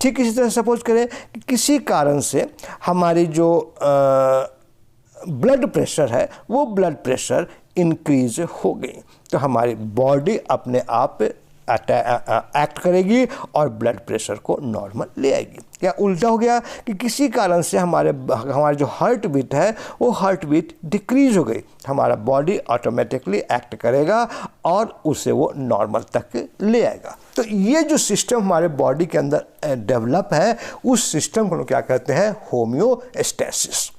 ठीक इसी तरह सपोज करें कि किसी कारण से हमारी जो ब्लड प्रेशर है वो ब्लड प्रेशर इंक्रीज हो गई तो हमारी बॉडी अपने आप एक्ट करेगी और ब्लड प्रेशर को नॉर्मल ले आएगी। या उल्टा हो गया कि किसी कारण से हमारे जो हार्ट बीट है वो हार्ट बीट डिक्रीज हो गई, हमारा बॉडी ऑटोमेटिकली एक्ट करेगा और उसे वो नॉर्मल तक ले आएगा। तो ये जो सिस्टम हमारे बॉडी के अंदर डेवलप है उस सिस्टम को क्या कहते हैं, होम्योस्टैसिस।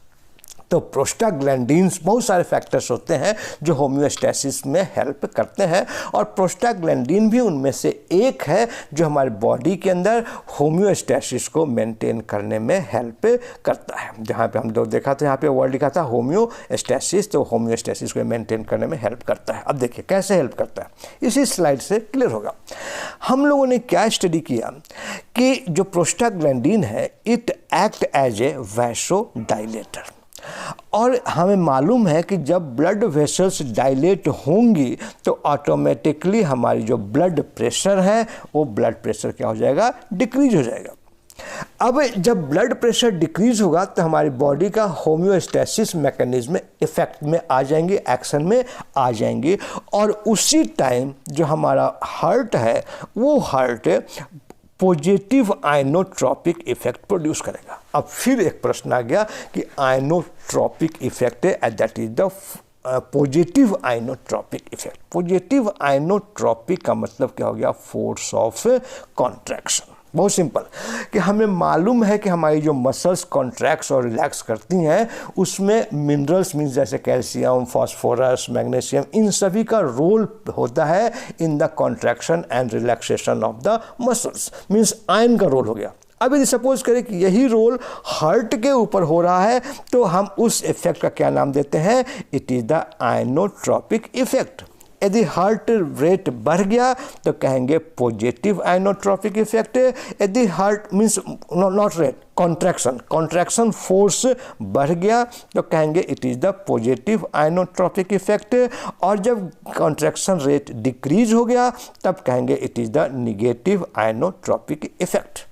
तो प्रोस्टाग्लैंडिन्स बहुत सारे फैक्टर्स होते हैं जो होम्योस्टैसिस में हेल्प करते हैं, और प्रोस्टाग्लैंडिन भी उनमें से एक है जो हमारे बॉडी के अंदर होम्योस्टैसिस को मेंटेन करने में हेल्प करता है। जहाँ पे हम लोग देखा था, यहाँ पे वर्ड लिखा था होम्योस्टैसिस, तो होम्योस्टैसिस को मेंटेन करने में हेल्प करता है। अब देखिए कैसे हेल्प करता है, इसी स्लाइड से क्लियर होगा। हम लोगों ने क्या स्टडी किया कि जो प्रोस्टाग्लैंडिन है it act as a vasodilator, और हमें मालूम है कि जब ब्लड वेसल्स डायलेट होंगी तो ऑटोमेटिकली हमारी जो ब्लड प्रेशर है वो ब्लड प्रेशर क्या हो जाएगा, डिक्रीज हो जाएगा। अब जब ब्लड प्रेशर डिक्रीज होगा तो हमारी बॉडी का होम्योस्टैसिस मैकेनिज्म इफेक्ट में आ जाएंगे, एक्शन में आ जाएंगे, और उसी टाइम जो हमारा हार्ट है वो heart positive inotropic effect produce करेगा। अब फिर एक प्रश्न आ गया कि आइनोट्रॉपिक इफेक्ट है, that is the positive inotropic effect. Positive inotropic का मतलब क्या हो गया, फोर्स ऑफ कॉन्ट्रैक्शन। बहुत सिंपल कि हमें मालूम है कि हमारी जो मसल्स कॉन्ट्रैक्ट्स और रिलैक्स करती हैं उसमें मिनरल्स मीन्स जैसे कैल्शियम, फास्फोरस, मैग्नीशियम, इन सभी का रोल होता है in the contraction and relaxation of the muscles, means ion का रोल हो गया। अब यदि सपोज करें कि यही रोल हार्ट के ऊपर हो रहा है तो हम उस इफेक्ट का क्या नाम देते हैं, it is the inotropic effect. यदि हार्ट रेट बढ़ गया तो कहेंगे पॉजिटिव आइनोट्रॉपिक इफेक्ट। यदि heart means not rate, contraction force बढ़ गया तो कहेंगे it is the positive inotropic effect, और जब कॉन्ट्रैक्शन रेट डिक्रीज हो गया तब कहेंगे it is the negative inotropic effect.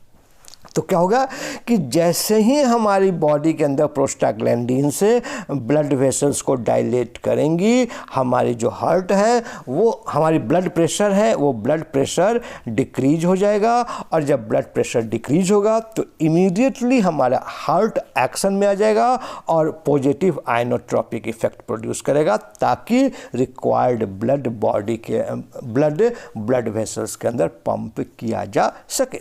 तो क्या होगा कि जैसे ही हमारी बॉडी के अंदर प्रोस्टाग्लैंडिन से ब्लड वेसल्स को डायलेट करेंगी, हमारी जो हार्ट है वो हमारी ब्लड प्रेशर है वो ब्लड प्रेशर डिक्रीज हो जाएगा, और जब ब्लड प्रेशर डिक्रीज होगा तो इमीडिएटली हमारा हार्ट एक्शन में आ जाएगा और पॉजिटिव आइनोट्रॉपिक इफेक्ट प्रोड्यूस करेगा ताकि रिक्वायर्ड ब्लड बॉडी के ब्लड वेसल्स के अंदर पंप किया जा सके।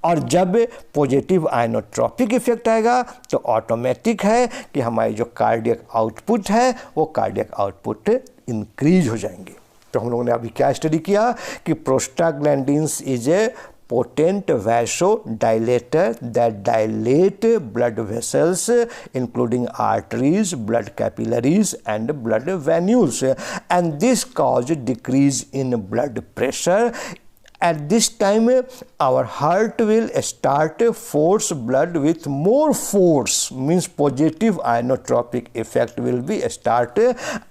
और जब पॉजिटिव आइनोट्रॉपिक इफेक्ट आएगा तो ऑटोमेटिक है कि हमारी जो कार्डियक आउटपुट है वो कार्डियक आउटपुट इंक्रीज हो जाएंगे। तो हम लोगों ने अभी क्या स्टडी किया कि prostaglandins is a potent vasodilator that dilate blood vessels including arteries, blood capillaries and blood venules, and this cause decrease in blood pressure. At this time our heart will start force blood with more force, means positive inotropic effect will be start,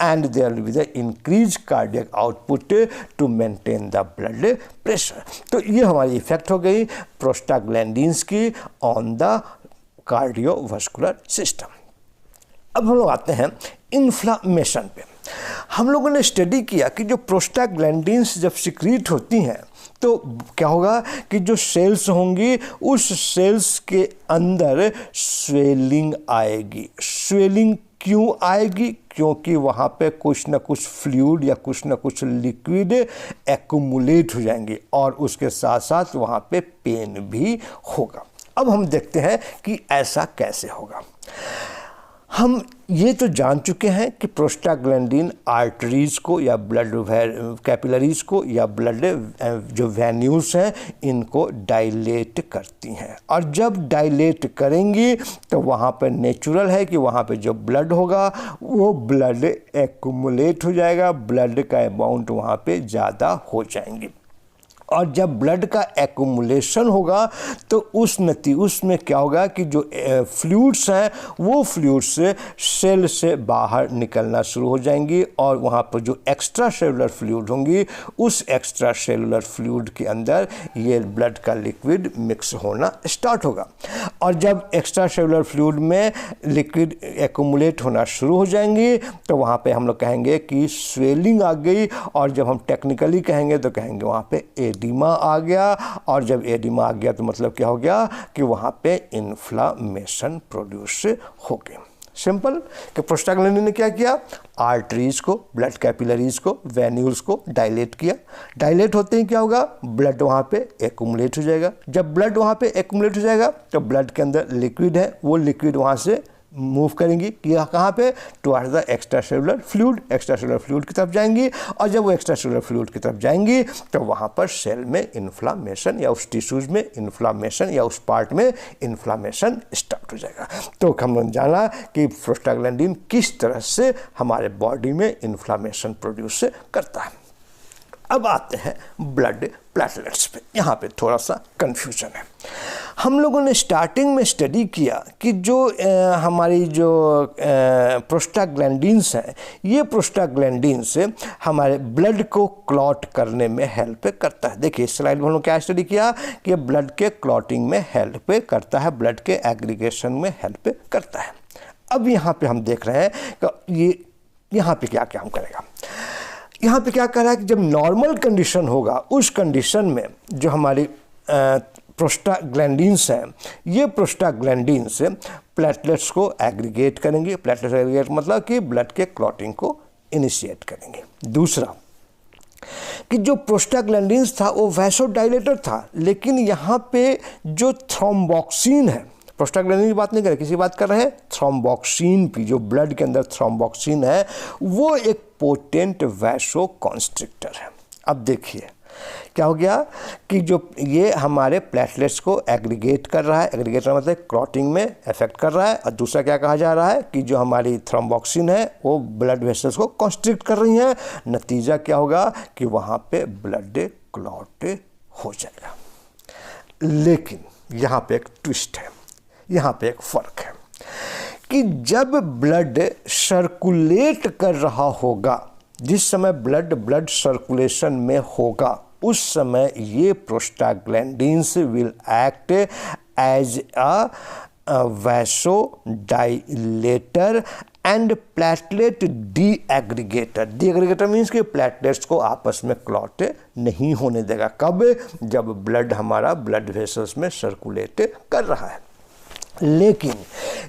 and there will be the increased cardiac output to maintain the blood pressure. तो ये हमारी effect हो गई prostaglandins की on the cardiovascular system. अब हम लोग आते हैं इन्फ्लामेशन पे। हम लोगों ने स्टडी किया कि जो प्रोस्टाग्लैंडिन्स जब सिक्रीट होती हैं तो क्या होगा कि जो सेल्स होंगी उस सेल्स के अंदर स्वेलिंग आएगी। स्वेलिंग क्यों आएगी? क्योंकि वहाँ पे कुछ ना कुछ फ्लूइड या कुछ ना कुछ लिक्विड एक्यूमुलेट हो जाएंगे और उसके साथ साथ वहाँ पे पेन भी होगा। अब हम देखते हैं कि ऐसा कैसे होगा। हम ये तो जान चुके हैं कि प्रोस्टाग्लैंडिन आर्टरीज को या ब्लड कैपिलरीज को या ब्लड जो वेन्यूल्स हैं इनको डायलेट करती हैं, और जब डायलेट करेंगी तो वहाँ पर नेचुरल है कि वहाँ पे जो ब्लड होगा वो ब्लड एक्यूमुलेट हो जाएगा, ब्लड का अमाउंट वहाँ पे ज़्यादा हो जाएंगी। और जब ब्लड का एक्यूमुलेशन होगा तो उसमें क्या होगा कि जो फ्लूइड्स हैं वो फ्लूइड्स सेल से बाहर निकलना शुरू हो जाएंगी, और वहाँ पर जो एक्स्ट्रा सेलुलर फ्लूइड होंगी उस एक्स्ट्रा सेलुलर फ्लूइड के अंदर ये ब्लड का लिक्विड मिक्स होना स्टार्ट होगा। और जब एक्स्ट्रा सेलुलर फ्लूइड में लिक्विड एक्यूमुलेट होना शुरू हो जाएंगी तो वहाँ पे हम लोग कहेंगे कि स्वेलिंग आ गई, और जब हम टेक्निकली कहेंगे तो कहेंगे वहाँ पे एडिमा आ गया, और जब एडिमा आ गया तो मतलब क्या हो गया कि वहाँ पे इन्फ्लामेशन प्रोड्यूस हो गई। सिंपल कि प्रोस्टाग्लैंडिन ने क्या किया, आर्टरीज को, ब्लड कैपिलरीज को, वेन्यूल्स को डायलेट किया। डायलेट होते ही क्या होगा, ब्लड वहाँ पे एक्यूमुलेट हो जाएगा। जब ब्लड वहाँ पे एक्यूमुलेट हो जाएगा तो ब्लड के अंदर लिक्विड है वो लिक्विड वहाँ से मूव करेंगी कि कहाँ पे, towards the extra cellular fluid की तरफ जाएंगी, और जब वो एक्स्ट्रा सेलुलर फ्लूइड की तरफ जाएंगी तो वहाँ पर सेल में इन्फ्लामेशन या उस टिश्यूज में इन्फ्लामेशन या उस पार्ट में इन्फ्लामेशन स्टार्ट हो जाएगा। तो हमने जाना कि प्रोस्टाग्लैंडिन किस तरह से हमारे बॉडी में इन्फ्लामेशन प्रोड्यूस करता है। अब आते हैं ब्लड प्लेटलेट्स पे। यहाँ पे थोड़ा सा कन्फ्यूजन है। हम लोगों ने स्टार्टिंग में स्टडी किया कि जो हमारी जो प्रोस्टाग्लैंडिन्स हैं, ये प्रोस्टाग्लैंडिन्स हमारे ब्लड को क्लॉट करने में हेल्प करता है। देखिए इस स्लाइड में हम लोग क्या स्टडी किया कि ब्लड के क्लॉटिंग में हेल्प करता है, ब्लड के एग्रीगेशन में हेल्प करता है। अब यहाँ पे हम देख रहे हैं कि ये यहाँ पे क्या काम करेगा। यहाँ पे क्या कह रहा है कि जब नॉर्मल कंडीशन होगा, उस कंडीशन में जो हमारी प्रोस्टाग्लैंडिन्स हैं, ये प्रोस्टाग्लैंडिन्स प्लेटलेट्स को एग्रीगेट करेंगे। प्लेटलेट्स एग्रीगेट मतलब कि ब्लड के क्लॉटिंग को इनिशिएट करेंगे। दूसरा कि जो प्रोस्टाग्लैंडिन्स था वो वैसोडाइलेटर था, लेकिन यहाँ पे जो थ्रोम्बोक्सिन है, प्रोस्टाग्लैंडिन की बात नहीं कर रहे, किसी बात कर रहे हैं थ्रोम्बोक्सिन की, जो ब्लड के अंदर थ्रोम्बोक्सिन है, वो एक पोटेंट वैसो कॉन्स्ट्रिक्टर है। अब देखिए क्या हो गया कि जो ये हमारे प्लेटलेट्स को एग्रीगेट कर रहा है, एग्रीगेट मतलब क्लॉटिंग में इफेक्ट कर रहा है, और दूसरा क्या कहा जा रहा है कि जो हमारी थ्रोम्बोक्सिन है वो ब्लड वेसल्स को कॉन्स्ट्रिक्ट कर रही हैं। नतीजा क्या होगा कि वहाँ पे ब्लड क्लॉट हो जाएगा। लेकिन यहाँ पे एक ट्विस्ट है, यहाँ पे एक फ़र्क है कि जब ब्लड सर्कुलेट कर रहा होगा, जिस समय ब्लड सर्कुलेशन में होगा, उस समय ये prostaglandins will act as a vasodilator and platelet deaggregator. Deaggregator means कि प्लेटलेट्स को आपस में क्लॉट नहीं होने देगा। कब? जब ब्लड हमारा ब्लड वेसल्स में सर्कुलेट कर रहा है। लेकिन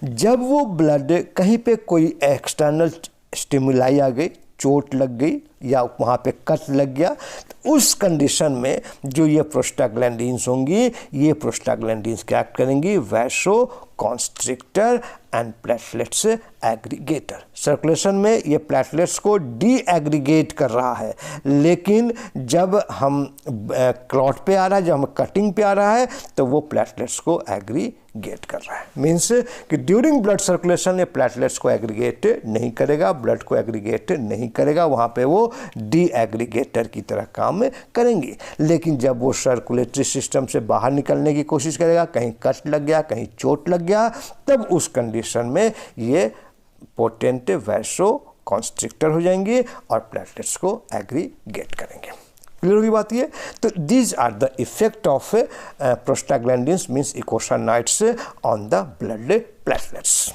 जब वो ब्लड कहीं पे कोई एक्सटर्नल स्टिमुलाई आ गई, चोट लग गई या वहाँ पे कट लग गया, तो उस कंडीशन में जो ये प्रोस्टाग्लैंडिन्स होंगी, ये प्रोस्टाग्लैंडिन्स क्या करेंगी, vasoconstrictor and platelets aggregator. Circulation में ये प्लेटलेट्स को डी एग्रीगेट कर रहा है, लेकिन जब हम क्लॉट पे आ रहा है, जब हम कटिंग पे आ रहा है, तो वो प्लेटलेट्स को एग्रीगेट कर रहा है। मीन्स कि ड्यूरिंग ब्लड सर्कुलेशन ये प्लेटलेट्स को एग्रीगेट नहीं करेगा, ब्लड को एग्रीगेट नहीं करेगा, वहाँ पे वो डी एग्रीगेटर की तरह काम करेंगी। लेकिन जब वो सर्कुलेटरी सिस्टम से बाहर निकलने की कोशिश करेगा, कहीं कट लग गया, कहीं चोट लग गया, तब उस कंडीशन में ये पोटेंट वैसो कॉन्स्ट्रिक्टर हो जाएंगे और प्लेटलेट्स को एग्रीगेट करेंगे। क्लियर होगी बात ये? तो these are the effect of prostaglandins means eicosanoids on the blood platelets.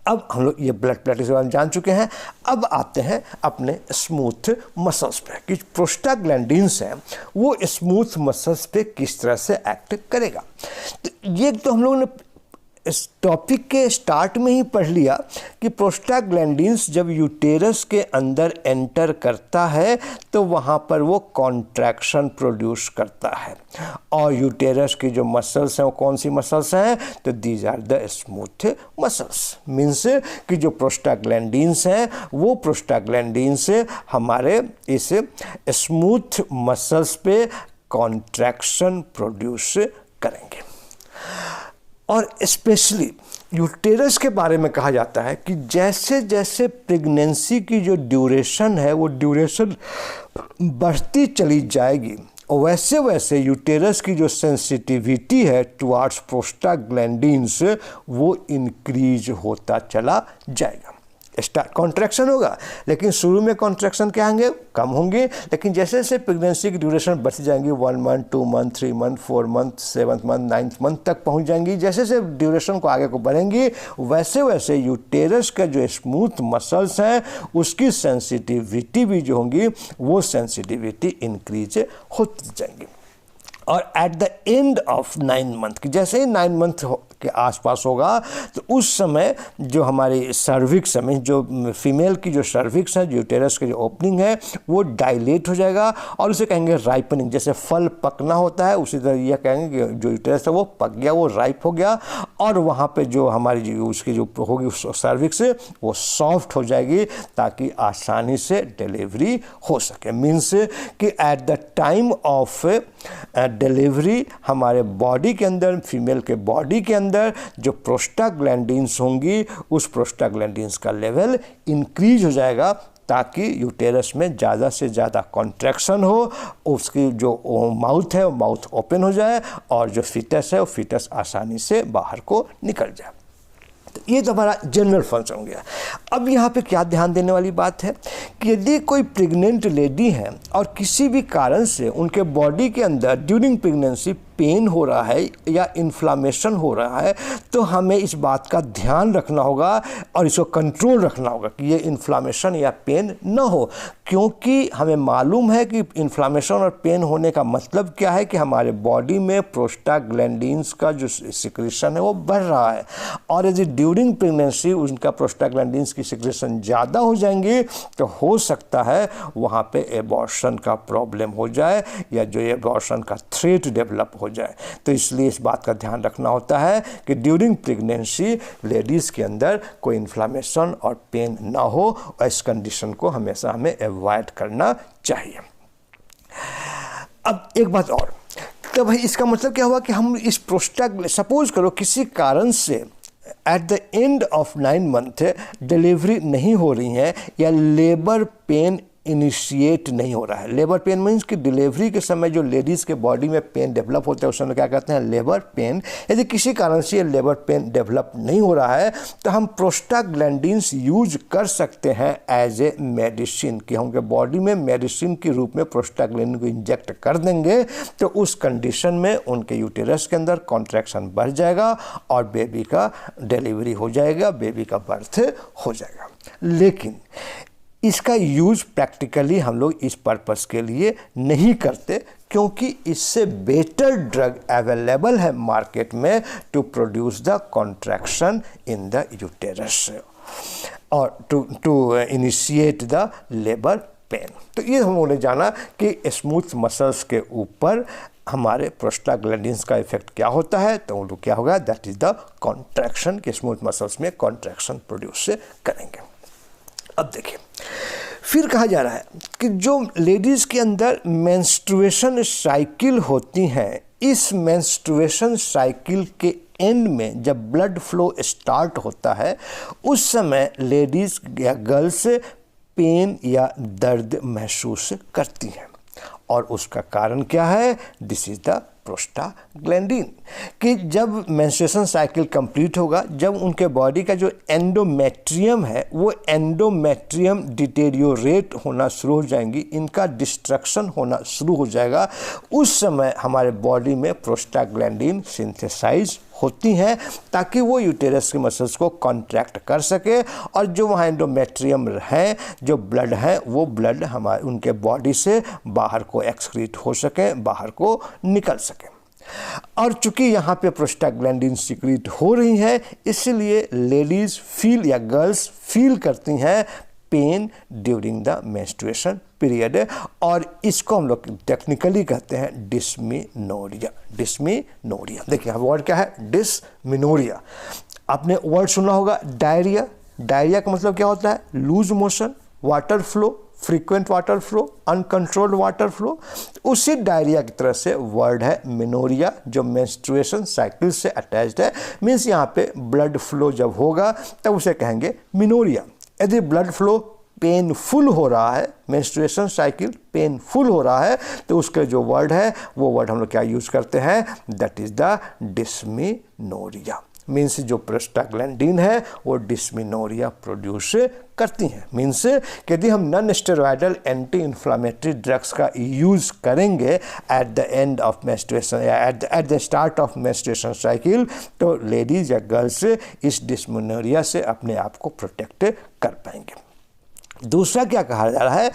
अब हम लोग ये ब्लड प्लेटलेट्स के बारे में जान चुके हैं। अब आते हैं अपने स्मूथ मसल्स पे कि प्रोस्टाग्लैंडिन्स हैं वो स्मूथ मसल्स पे किस तरह से एक्ट करेगा। तो ये तो हम लोगों ने इस टॉपिक के स्टार्ट में ही पढ़ लिया कि प्रोस्टाग्लैंडिन्स जब यूटेरस के अंदर एंटर करता है तो वहाँ पर वो कॉन्ट्रैक्शन प्रोड्यूस करता है, और यूटेरस की जो मसल्स हैं वो कौन सी मसल्स हैं, तो these are the smooth muscles. Means कि जो प्रोस्टाग्लैंडिन्स हैं वो प्रोस्टाग्लैंडिन्स हमारे इस स्मूथ मसल्स पे कॉन्ट्रैक्शन प्रोड्यूस करेंगे। और स्पेशली यूटेरस के बारे में कहा जाता है कि जैसे जैसे प्रेगनेंसी की जो ड्यूरेशन है वो ड्यूरेशन बढ़ती चली जाएगी, वैसे वैसे यूटेरस की जो सेंसिटिविटी है टुवार्ड्स प्रोस्टाग्लैंडिन्स वो इंक्रीज होता चला जाएगा। कॉन्ट्रैक्शन होगा, लेकिन शुरू में कॉन्ट्रैक्शन क्या होंगे, कम होंगे, लेकिन जैसे जैसे प्रेगनेंसी की ड्यूरेशन बढ़ती जाएंगी 1 month, 2 month, 3 month, 4 month, 7th month, 9th month तक पहुंच जाएंगी। जैसे जैसे ड्यूरेशन को आगे को बढ़ेंगी वैसे वैसे यूटेरस का जो स्मूथ मसल्स हैं उसकी सेंसिटिविटी भी जो होंगी वो सेंसिटिविटी इंक्रीज होती जाएंगी। और eight the end of 9 month की, जैसे ही 9 मंथ के आसपास होगा तो उस समय जो हमारी सर्विक्स है, जो फीमेल की जो सर्विक्स है, जो यूटेरस की जो ओपनिंग है वो डायलेट हो जाएगा और उसे कहेंगे राइपनिंग। जैसे फल पकना होता है उसी तरह यह कहेंगे कि जो यूटेरस है वो पक गया, वो राइप हो गया, और वहाँ पे जो हमारी जो उसकी जो होगी उस सर्विक्स वो सॉफ्ट हो जाएगी ताकि आसानी से डिलीवरी हो सके। मीन्स कि at the time of delivery हमारे बॉडी के अंदर, फीमेल के बॉडी के अंदर जो प्रोस्टाग्लैंडिन्स होंगी उस प्रोस्टाग्लैंडिन्स का लेवल इंक्रीज हो जाएगा ताकि यूटेरस में ज़्यादा से ज़्यादा कॉन्ट्रैक्शन हो, उसकी जो माउथ है वो माउथ ओपन हो जाए और जो फीटस है वो फीटस आसानी से बाहर को निकल जाए। तो ये तो हमारा जनरल फंक्शन हो गया। अब यहाँ पे क्या ध्यान देने वाली बात है कि यदि कोई प्रेग्नेंट लेडी है और किसी भी कारण से उनके बॉडी के अंदर ड्यूरिंग प्रेगनेंसी पेन हो रहा है या इन्फ्लामेशन हो रहा है, तो हमें इस बात का ध्यान रखना होगा और इसको कंट्रोल रखना होगा कि ये इन्फ्लामेशन या पेन न हो, क्योंकि हमें मालूम है कि इन्फ्लामेशन और पेन होने का मतलब क्या है कि हमारे बॉडी में प्रोस्टाग्लैंडिन्स का जो सिक्रेशन है वो बढ़ रहा है, और यदि ड्यूरिंग प्रेगनेंसी उनका प्रोस्टाग्लैंडिन्स की सिक्रेशन ज़्यादा हो जाएंगी तो हो सकता है वहाँ पे एबॉर्शन का प्रॉब्लम हो जाए या जो एबॉर्शन का थ्रेट डेवलप हो जाए। तो इसलिए इस बात का ध्यान रखना होता है कि ड्यूरिंग प्रेगनेंसी लेडीज़ के अंदर कोई इन्फ्लामेशन और पेन ना हो, और इस कंडीशन को हमेशा हमें अवॉइड करना चाहिए। अब एक बात और, तो भाई इसका मतलब क्या हुआ कि हम इस सपोज करो किसी कारण से eight the end of 9 month delivery नहीं हो रही है या लेबर पेन इनिशिएट नहीं हो रहा है। लेबर पेन मीन्स कि डिलीवरी के समय जो लेडीज़ के बॉडी में पेन डेवलप होता है उस समय क्या कहते हैं, लेबर पेन। यदि किसी कारण से लेबर पेन डेवलप नहीं हो रहा है तो हम प्रोस्टाग्लैंडिन्स यूज कर सकते हैं एज ए मेडिसिन, कि हम उनके बॉडी में मेडिसिन के रूप में प्रोस्टाग्लैंडिन को इंजेक्ट कर देंगे, तो उस कंडीशन में उनके यूटेरस के अंदर कॉन्ट्रैक्शन बढ़ जाएगा और बेबी का डिलीवरी हो जाएगा, बेबी का बर्थ हो जाएगा। लेकिन इसका यूज प्रैक्टिकली हम लोग इस पर्पस के लिए नहीं करते, क्योंकि इससे बेटर ड्रग अवेलेबल है मार्केट में to produce the contraction in the uterus और to initiate the labour pain. तो ये हम लोगों ने जाना कि स्मूथ मसल्स के ऊपर हमारे प्रोस्टाग्लैंडिन्स का इफेक्ट क्या होता है, तो वो क्या होगा, दैट इज द कॉन्ट्रैक्शन, के स्मूथ मसल्स में कॉन्ट्रैक्शन प्रोड्यूस करेंगे। अब देखिए फिर कहा जा रहा है कि जो लेडीज़ के अंदर मेंस्ट्रुएशन साइकिल होती हैं, इस मेंस्ट्रुएशन साइकिल के एंड में जब ब्लड फ्लो स्टार्ट होता है उस समय लेडीज़ या गर्ल्स पेन या दर्द महसूस करती हैं, और उसका कारण क्या है, दिस इज़ द प्रोस्टाग्लैंडिन, कि जब मेंस्ट्रुएशन साइकिल कंप्लीट होगा, जब उनके बॉडी का जो एंडोमेट्रियम है वो एंडोमेट्रियम डिटेरियोरेट होना शुरू हो जाएंगी, इनका डिस्ट्रक्शन होना शुरू हो जाएगा, उस समय हमारे बॉडी में प्रोस्टाग्लैंडिन सिंथेसाइज होती हैं ताकि वो यूटेरस के मसल्स को कॉन्ट्रैक्ट कर सके, और जो वहाँ एंडोमेट्रियम है, जो ब्लड है, वो ब्लड हमारे उनके बॉडी से बाहर को एक्सक्रीट हो सके, बाहर को निकल सके। और चूंकि यहाँ पे प्रोस्टाग्लैंडिन सिक्रीट हो रही है, इसलिए लेडीज़ फील या गर्ल्स फील करती हैं pen during the menstruation period, और इसको हम लोग टेक्निकली कहते हैं डिस्मेनोरिया। डिस्मेनोरिया, देखिए वर्ड क्या है, डिस्मेनोरिया। आपने वर्ड सुना होगा डायरिया। डायरिया का मतलब क्या होता है, loose motion, water flow, frequent water flow, uncontrolled water flow. उसी डायरिया की तरह से वर्ड है मेनोरिया, जो मेंस्ट्रुएशन साइकिल से अटैच्ड है। मीन्स यहाँ पे ब्लड फ्लो जब होगा तब उसे कहेंगे मेनोरिया। यदि ब्लड फ्लो पेनफुल हो रहा है, मेंस्ट्रुएशन साइकिल पेनफुल हो रहा है, तो उसके जो वर्ड है वो वर्ड हम लोग क्या यूज़ करते हैं, that is the dysmenorrhoea. Means जो प्रोस्टाग्लैंडिन है वो डिस्मेनोरिया प्रोड्यूस करती हैं। मीन्स यदि हम non steroidal anti inflammatory drugs का यूज़ करेंगे at the end of menstruation या at the start of menstruation cycle, तो लेडीज़ या गर्ल्स इस डिस्मेनोरिया से अपने आप को प्रोटेक्ट कर पाएंगे। दूसरा क्या कहा जा रहा है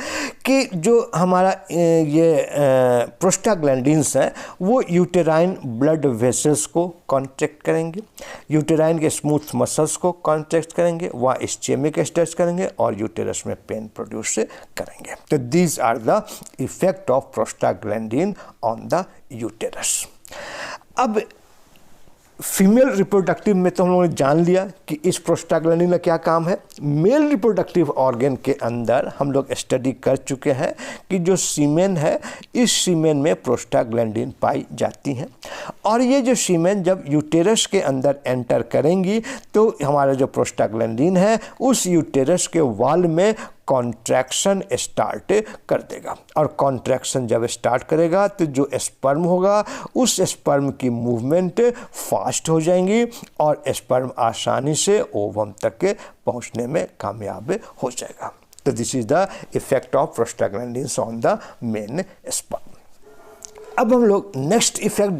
कि जो हमारा ये प्रोस्टाग्लैंडिन्स हैं वो यूटेराइन ब्लड वेसल्स को कॉन्ट्रैक्ट करेंगे, यूटेराइन के स्मूथ मसल्स को कॉन्ट्रैक्ट करेंगे, वहाँ इस्चेमिक स्ट्रेच करेंगे और यूटेरस में पेन प्रोड्यूस करेंगे। तो these are the effect of prostaglandin on the uterus. अब फीमेल रिप्रोडक्टिव में तो हम लोगों ने जान लिया कि इस प्रोस्टाग्लैंडिन का क्या काम है। मेल रिप्रोडक्टिव ऑर्गन के अंदर हम लोग स्टडी कर चुके हैं कि जो सीमेन है, इस सीमेन में प्रोस्टाग्लैंडिन पाई जाती हैं, और ये जो सीमेन जब यूटेरस के अंदर एंटर करेंगी तो हमारा जो प्रोस्टाग्लैंडिन है उस यूटेरस के वॉल में कॉन्ट्रैक्शन स्टार्ट कर देगा, और कॉन्ट्रैक्शन जब स्टार्ट करेगा तो जो स्पर्म होगा उस स्पर्म की मूवमेंट फास्ट हो जाएंगी और स्पर्म आसानी से ओवम तक के पहुंचने में कामयाब हो जाएगा। तो this is the effect of prostaglandins on the main sperm. अब हम लोग नेक्स्ट इफेक्ट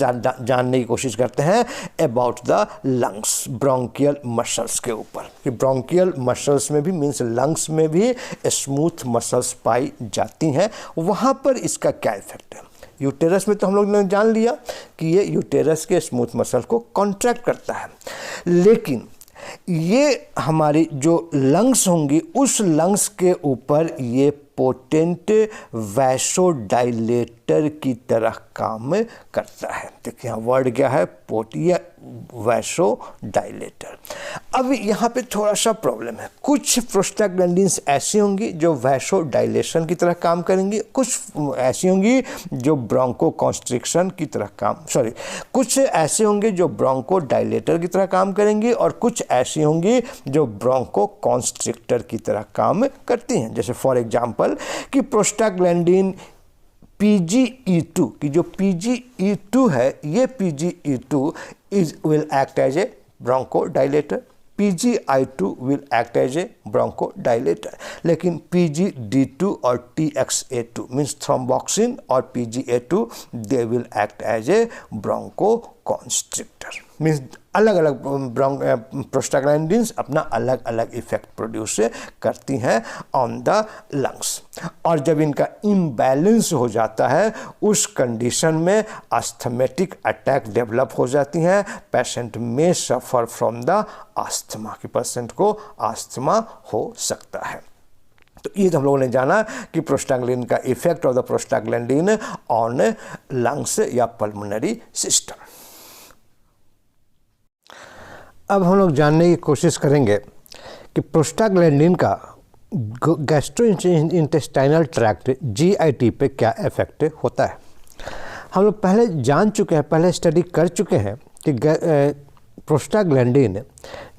जानने की कोशिश करते हैं about the lungs, bronchial muscles के ऊपर, कि ब्रोंकियल मसल्स में भी मीन्स लंग्स में भी स्मूथ मसल्स पाई जाती हैं, वहाँ पर इसका क्या इफेक्ट है। यूटेरस में तो हम लोग ने जान लिया कि ये यूटेरस के स्मूथ मसल को कॉन्ट्रैक्ट करता है, लेकिन ये हमारी जो लंग्स होंगी उस लंग्स के ऊपर ये पोटेंट वैसोडाइलेटर की तरह काम करता है। देखिए यहाँ वर्ड क्या है, पोटिया वैसोडाइलेटर। अब यहाँ पे थोड़ा सा प्रॉब्लम है, कुछ प्रोस्टाग्लैंडिन्स ऐसी होंगी जो वैसोडाइलेशन की तरह काम करेंगी, कुछ ऐसी होंगी जो ब्रोंको कॉन्स्ट्रिक्शन की तरह कुछ ऐसे होंगे जो ब्रोंको डायलेटर की तरह काम करेंगी, और कुछ ऐसी होंगी जो ब्रोंको कॉन्स्ट्रिक्टर की तरह काम करती हैं। जैसे फॉर एग्जांपल कि प्रोस्टाग्लैंडिन PGE2 की जो PGE2 है, ये PGE2 will act as a bronchodilator, PGI2 will act as a bronchodilator, लेकिन PGD2 और TXA2 मीन्स थ्रोम्बोक्सिन और PGA2 they will act as a bronchoconstrictor, means अलग अलग प्रोस्टाग्लैंडिन्स अपना अलग अलग इफेक्ट प्रोड्यूस करती हैं ऑन द लंग्स, और जब इनका इम्बैलेंस हो जाता है उस कंडीशन में आस्थमेटिक अटैक डेवलप हो जाती हैं। पेशेंट में सफ़र फ्रॉम द आस्थमा, कि पेशेंट को आस्थमा हो सकता है। तो ये तो हम लोगों ने जाना कि प्रोस्टाग्लैंडिन का effect of the prostaglandin on lungs या पल्मोनरी सिस्टम। अब हम लोग जानने की कोशिश करेंगे कि प्रोस्टाग्लैंडिन का गैस्ट्रोइंटेस्टाइनल ट्रैक्ट GIT पे क्या इफेक्ट होता है। हम लोग पहले जान चुके हैं, पहले स्टडी कर चुके हैं कि प्रोस्टाग्लैंडिन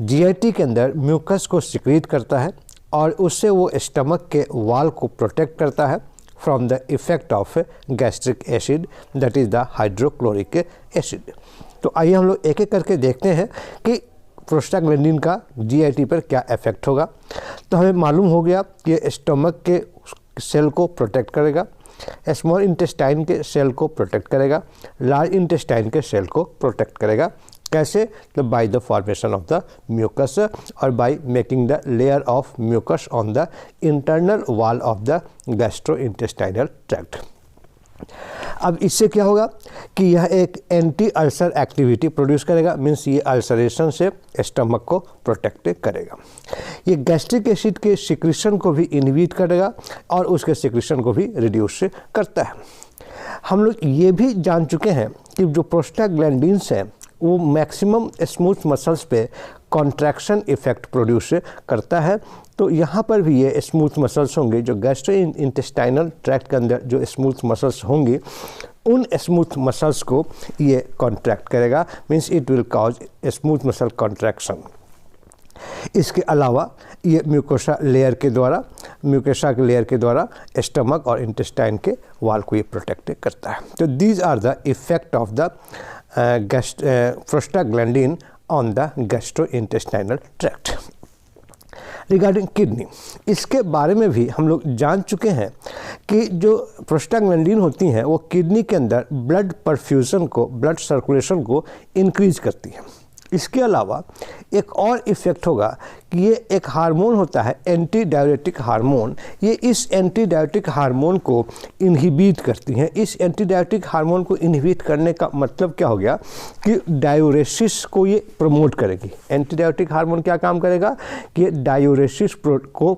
GIT के अंदर म्यूकस को सिक्रीट करता है और उससे वो स्टमक के वाल को प्रोटेक्ट करता है from the effect of gastric acid, that is the hydrochloric acid. तो आइए हम लोग एक एक करके देखते हैं कि प्रोस्टाग्लैंडिन का GIT पर क्या इफेक्ट होगा। तो हमें मालूम हो गया कि ये स्टमक के सेल को प्रोटेक्ट करेगा, स्मॉल इंटेस्टाइन के सेल को प्रोटेक्ट करेगा, लार्ज इंटेस्टाइन के सेल को प्रोटेक्ट करेगा। कैसे? तो by the formation of the mucus और by making the layer of mucus on the internal wall of the gastrointestinal tract. अब इससे क्या होगा कि यह एक एंटी अल्सर एक्टिविटी प्रोड्यूस करेगा, मीन्स ये अल्सरेशन से स्टमक को प्रोटेक्ट करेगा। ये गैस्ट्रिक एसिड के सिक्रीशन को भी इनहिबिट करेगा और उसके सिक्रीशन को भी रिड्यूस करता है। हम लोग ये भी जान चुके हैं कि जो प्रोस्टाग्लैंडिन्स हैं वो मैक्सिमम स्मूथ मसल्स पे कॉन्ट्रैक्शन इफेक्ट प्रोड्यूस करता है। तो यहाँ पर भी ये स्मूथ मसल्स होंगे, जो गैस्ट्रोइंटेस्टाइनल ट्रैक्ट के अंदर जो स्मूथ मसल्स होंगी उन स्मूथ मसल्स को ये कॉन्ट्रैक्ट करेगा, means it will cause smooth muscle contraction. इसके अलावा ये म्यूकोसा के लेयर के द्वारा स्टमक और इंटेस्टाइन के वाल को ये प्रोटेक्ट करता है। तो these are the effect of the prostaglandin on the gastrointestinal tract. Regarding kidney, इसके बारे में भी हम लोग जान चुके हैं कि जो प्रोस्टाग्लैंडिन होती हैं वो किडनी के अंदर ब्लड परफ्यूजन को, ब्लड सर्कुलेशन को इंक्रीज करती हैं। इसके अलावा एक और इफ़ेक्ट होगा कि ये एक हार्मोन होता है एंटी डायरेटिक हार्मोन, ये इस एंटी डायरेटिक हार्मोन को इनहिबिट करती हैं। इस एंटी डायरेटिक हार्मोन को इनहिबिट करने का मतलब क्या हो गया कि डायूरेसिस को ये प्रमोट करेगी। एंटी डायरेटिक हार्मोन क्या काम करेगा कि डायूरेसिस को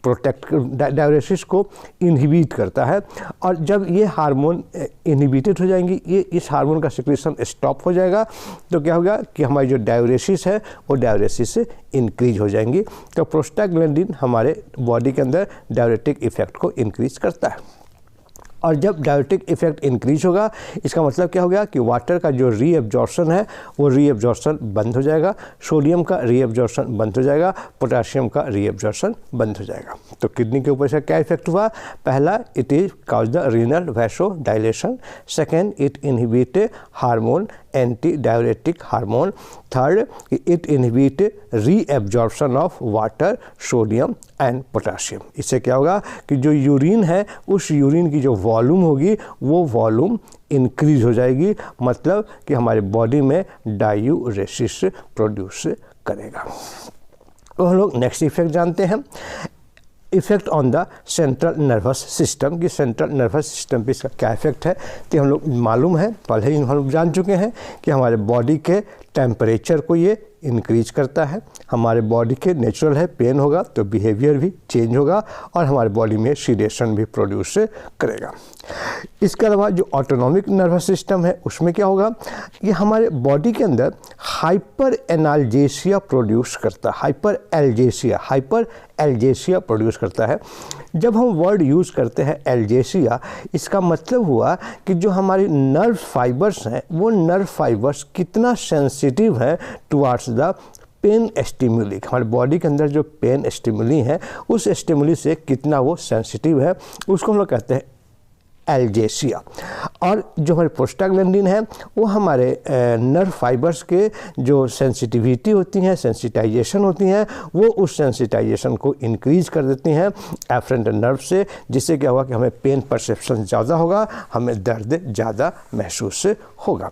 डायरेसिस को इनहिबिट करता है। और जब ये हार्मोन इनहिबिटेड हो जाएंगी, ये इस हार्मोन का सिक्रेशन स्टॉप हो जाएगा, तो क्या होगा कि हमारी जो डायरेसिस है वो डायरेसिस इंक्रीज हो जाएंगी। तो प्रोस्टाग्लैंडिन हमारे बॉडी के अंदर डायरेटिक इफेक्ट को इंक्रीज करता है। और जब डायरेटिक इफेक्ट इंक्रीज होगा, इसका मतलब क्या हो गया कि वाटर का जो रीएब्जॉर्प्शन है वो रीएब्जॉर्प्शन बंद हो जाएगा, सोडियम का रीएब्जॉर्प्शन बंद हो जाएगा, पोटाशियम का रीएब्जॉर्प्शन बंद हो जाएगा। तो किडनी के ऊपर इसका क्या इफेक्ट हुआ? पहला, it is cause the renal vasodilation. Second, it inhibit hormone anti diuretic hormone. Third, it inhibit reabsorption of water, sodium and potassium. इससे क्या होगा कि जो यूरिन है उस यूरिन की जो वॉल्यूम होगी वो वॉल्यूम इंक्रीज हो जाएगी, मतलब कि हमारे बॉडी में डायूरेसिस प्रोड्यूस करेगा। तो हम लोग नेक्स्ट इफेक्ट जानते हैं, effect on the central nervous system, कि सेंट्रल नर्वस सिस्टम पे इसका क्या इफेक्ट है। तो हम लोग मालूम है, पहले ही हम लोग जान चुके हैं कि हमारे बॉडी के टेम्परेचर को ये इंक्रीज करता है, हमारे बॉडी के नेचुरल है पेन होगा तो बिहेवियर भी चेंज होगा, और हमारे बॉडी में सीडेशन भी प्रोड्यूस करेगा। इसके अलावा जो ऑटोनॉमिक नर्वस सिस्टम है उसमें क्या होगा, ये हमारे बॉडी के अंदर हाइपर एनाल्जेसिया प्रोड्यूस करता है, हाइपर एल्जेसिया प्रोड्यूस करता है। जब हम वर्ड यूज़ करते हैं एल्जेसिया, इसका मतलब हुआ कि जो हमारी नर्व फाइबर्स हैं वो नर्व फाइबर्स कितना सेंसिटिव है टुवार्ड्स द पेन स्टिमुली, हमारे बॉडी के अंदर जो पेन स्टिमुली है उस स्टिमुली से कितना वो सेंसिटिव है, उसको हम लोग कहते हैं एल्जेसिया। और जो हमारे प्रोस्टाग्लैंडिन है वो हमारे नर्व फाइबर्स के जो सेंसिटिविटी होती हैं, सेंसिटाइजेशन होती हैं, वो उस सेंसिटाइजेशन को इंक्रीज कर देती हैं एफरेंट नर्व से, जिससे क्या होगा कि हमें पेन परसेप्शन ज़्यादा होगा, हमें दर्द ज़्यादा महसूस होगा।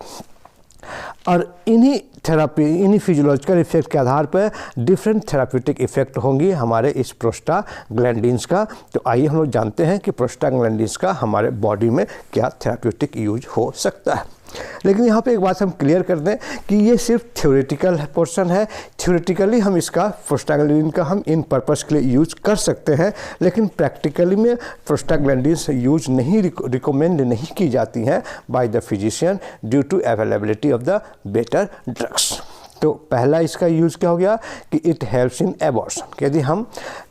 और इन्हीं थेरापी, इन्हीं फिजियोलॉजिकल इफेक्ट के आधार पर डिफरेंट थेराप्यूटिक इफेक्ट होंगी हमारे इस प्रोस्टाग्लैंडिन्स का। तो आइए हम लोग जानते हैं कि प्रोस्टाग्लैंडिन्स का हमारे बॉडी में क्या थेराप्यूटिक यूज हो सकता है। लेकिन यहाँ पे एक बात हम क्लियर कर दें कि ये सिर्फ थ्योरेटिकल पोर्शन है। थ्योरेटिकली हम इसका प्रोस्टाग्लैंडिन का हम इन पर्पस के लिए यूज कर सकते हैं, लेकिन प्रैक्टिकली में प्रोस्टाग्लैंडिन्स यूज नहीं रिकमेंड नहीं की जाती हैं by the physician due to availability of the better drugs. तो पहला इसका यूज़ क्या हो गया कि इट हेल्प्स इन एबॉर्शन। यदि हम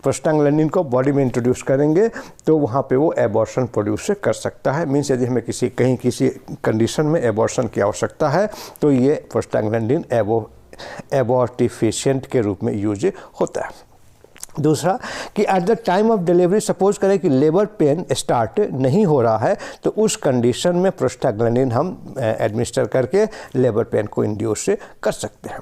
प्रोस्टाग्लैंडिन को बॉडी में इंट्रोड्यूस करेंगे तो वहाँ पे वो एबॉर्शन प्रोड्यूस कर सकता है। मीन्स यदि हमें किसी कंडीशन में एबॉर्शन की आवश्यकता है तो ये प्रोस्टाग्लैंडिन एबॉर्टिफिशिएंट के रूप में यूज होता है। दूसरा कि at the time of delivery suppose करें कि लेबर पेन स्टार्ट नहीं हो रहा है, तो उस कंडीशन में प्रोस्टाग्लैंडिन हम एडमिनिस्टर करके लेबर पेन को इंड्यूस कर सकते हैं।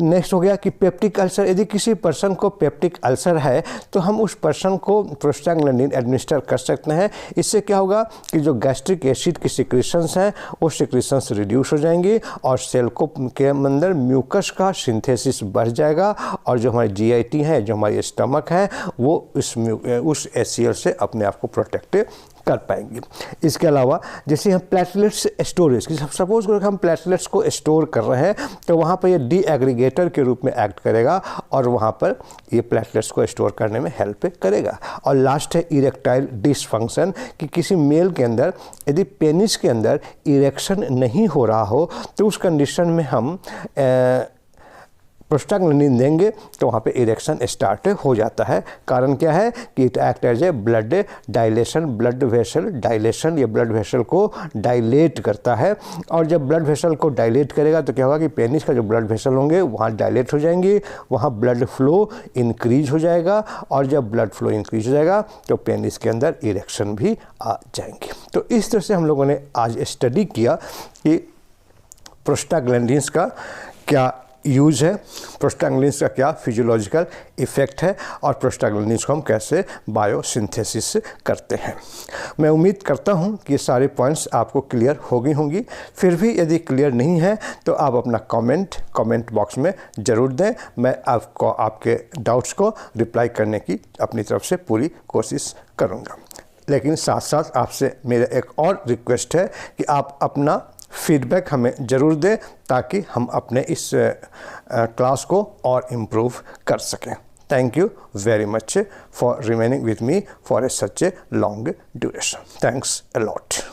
नेक्स्ट हो गया कि पेप्टिक अल्सर, यदि किसी पर्सन को पेप्टिक अल्सर है तो हम उस पर्सन को प्रोस्टाग्लैंडिन एडमिनिस्टर कर सकते हैं। इससे क्या होगा कि जो गैस्ट्रिक एसिड की सिक्रेशंस हैं वो सिक्रेशंस रिड्यूस हो जाएंगी और सेल को के अंदर म्यूकस का सिंथेसिस बढ़ जाएगा, और जो हमारी जीआईटी है, जो हमारी स्टमक है, वो उस एचसीएल से अपने आप को प्रोटेक्ट कर पाएंगे। इसके अलावा जैसे हम प्लेटलेट्स स्टोरेज की, सपोज करो कि हम प्लेटलेट्स को स्टोर कर रहे हैं तो वहाँ पर ये डी एग्रीगेटर के रूप में एक्ट करेगा और वहाँ पर ये प्लेटलेट्स को स्टोर करने में हेल्प करेगा। और लास्ट है इरेक्टाइल डिसफंक्शन, कि किसी मेल के अंदर यदि पेनिस के अंदर इरेक्शन नहीं हो रहा हो तो उस कंडीशन में हम प्रोस्टाग्लैंडिन देंगे तो वहाँ पे इरेक्शन स्टार्ट हो जाता है। कारण क्या है कि it act as a blood dilation, blood vessel dilation, ये ब्लड वेसल को डायलेट करता है, और जब ब्लड वेसल को डायलेट करेगा तो क्या होगा कि पेनिस का जो ब्लड वेसल होंगे वहाँ डायलेट हो जाएंगे, वहाँ ब्लड फ्लो इंक्रीज हो जाएगा, और जब ब्लड फ्लो इंक्रीज हो जाएगा तो पेनिस के अंदर इरेक्शन भी आ जाएंगे। तो इस तरह से हम लोगों ने आज स्टडी किया कि प्रोस्टाग्लैंडिन्स का क्या यूज है, प्रोस्टाग्लैंडिन्स का क्या फिजियोलॉजिकल इफेक्ट है, और प्रोस्टाग्लैंडिन्स को हम कैसे बायोसिंथेसिस करते हैं। मैं उम्मीद करता हूं कि ये सारे पॉइंट्स आपको क्लियर हो गई होंगी। फिर भी यदि क्लियर नहीं है तो आप अपना कमेंट बॉक्स में ज़रूर दें। मैं आपको आपके डाउट्स को रिप्लाई करने की अपनी तरफ से पूरी कोशिश करूँगा। लेकिन साथ साथ आपसे मेरा एक और रिक्वेस्ट है कि आप अपना फीडबैक हमें ज़रूर दें ताकि हम अपने इस क्लास को और इम्प्रूव कर सकें। Thank you very much for remaining with me for such a long duration. Thanks a lot.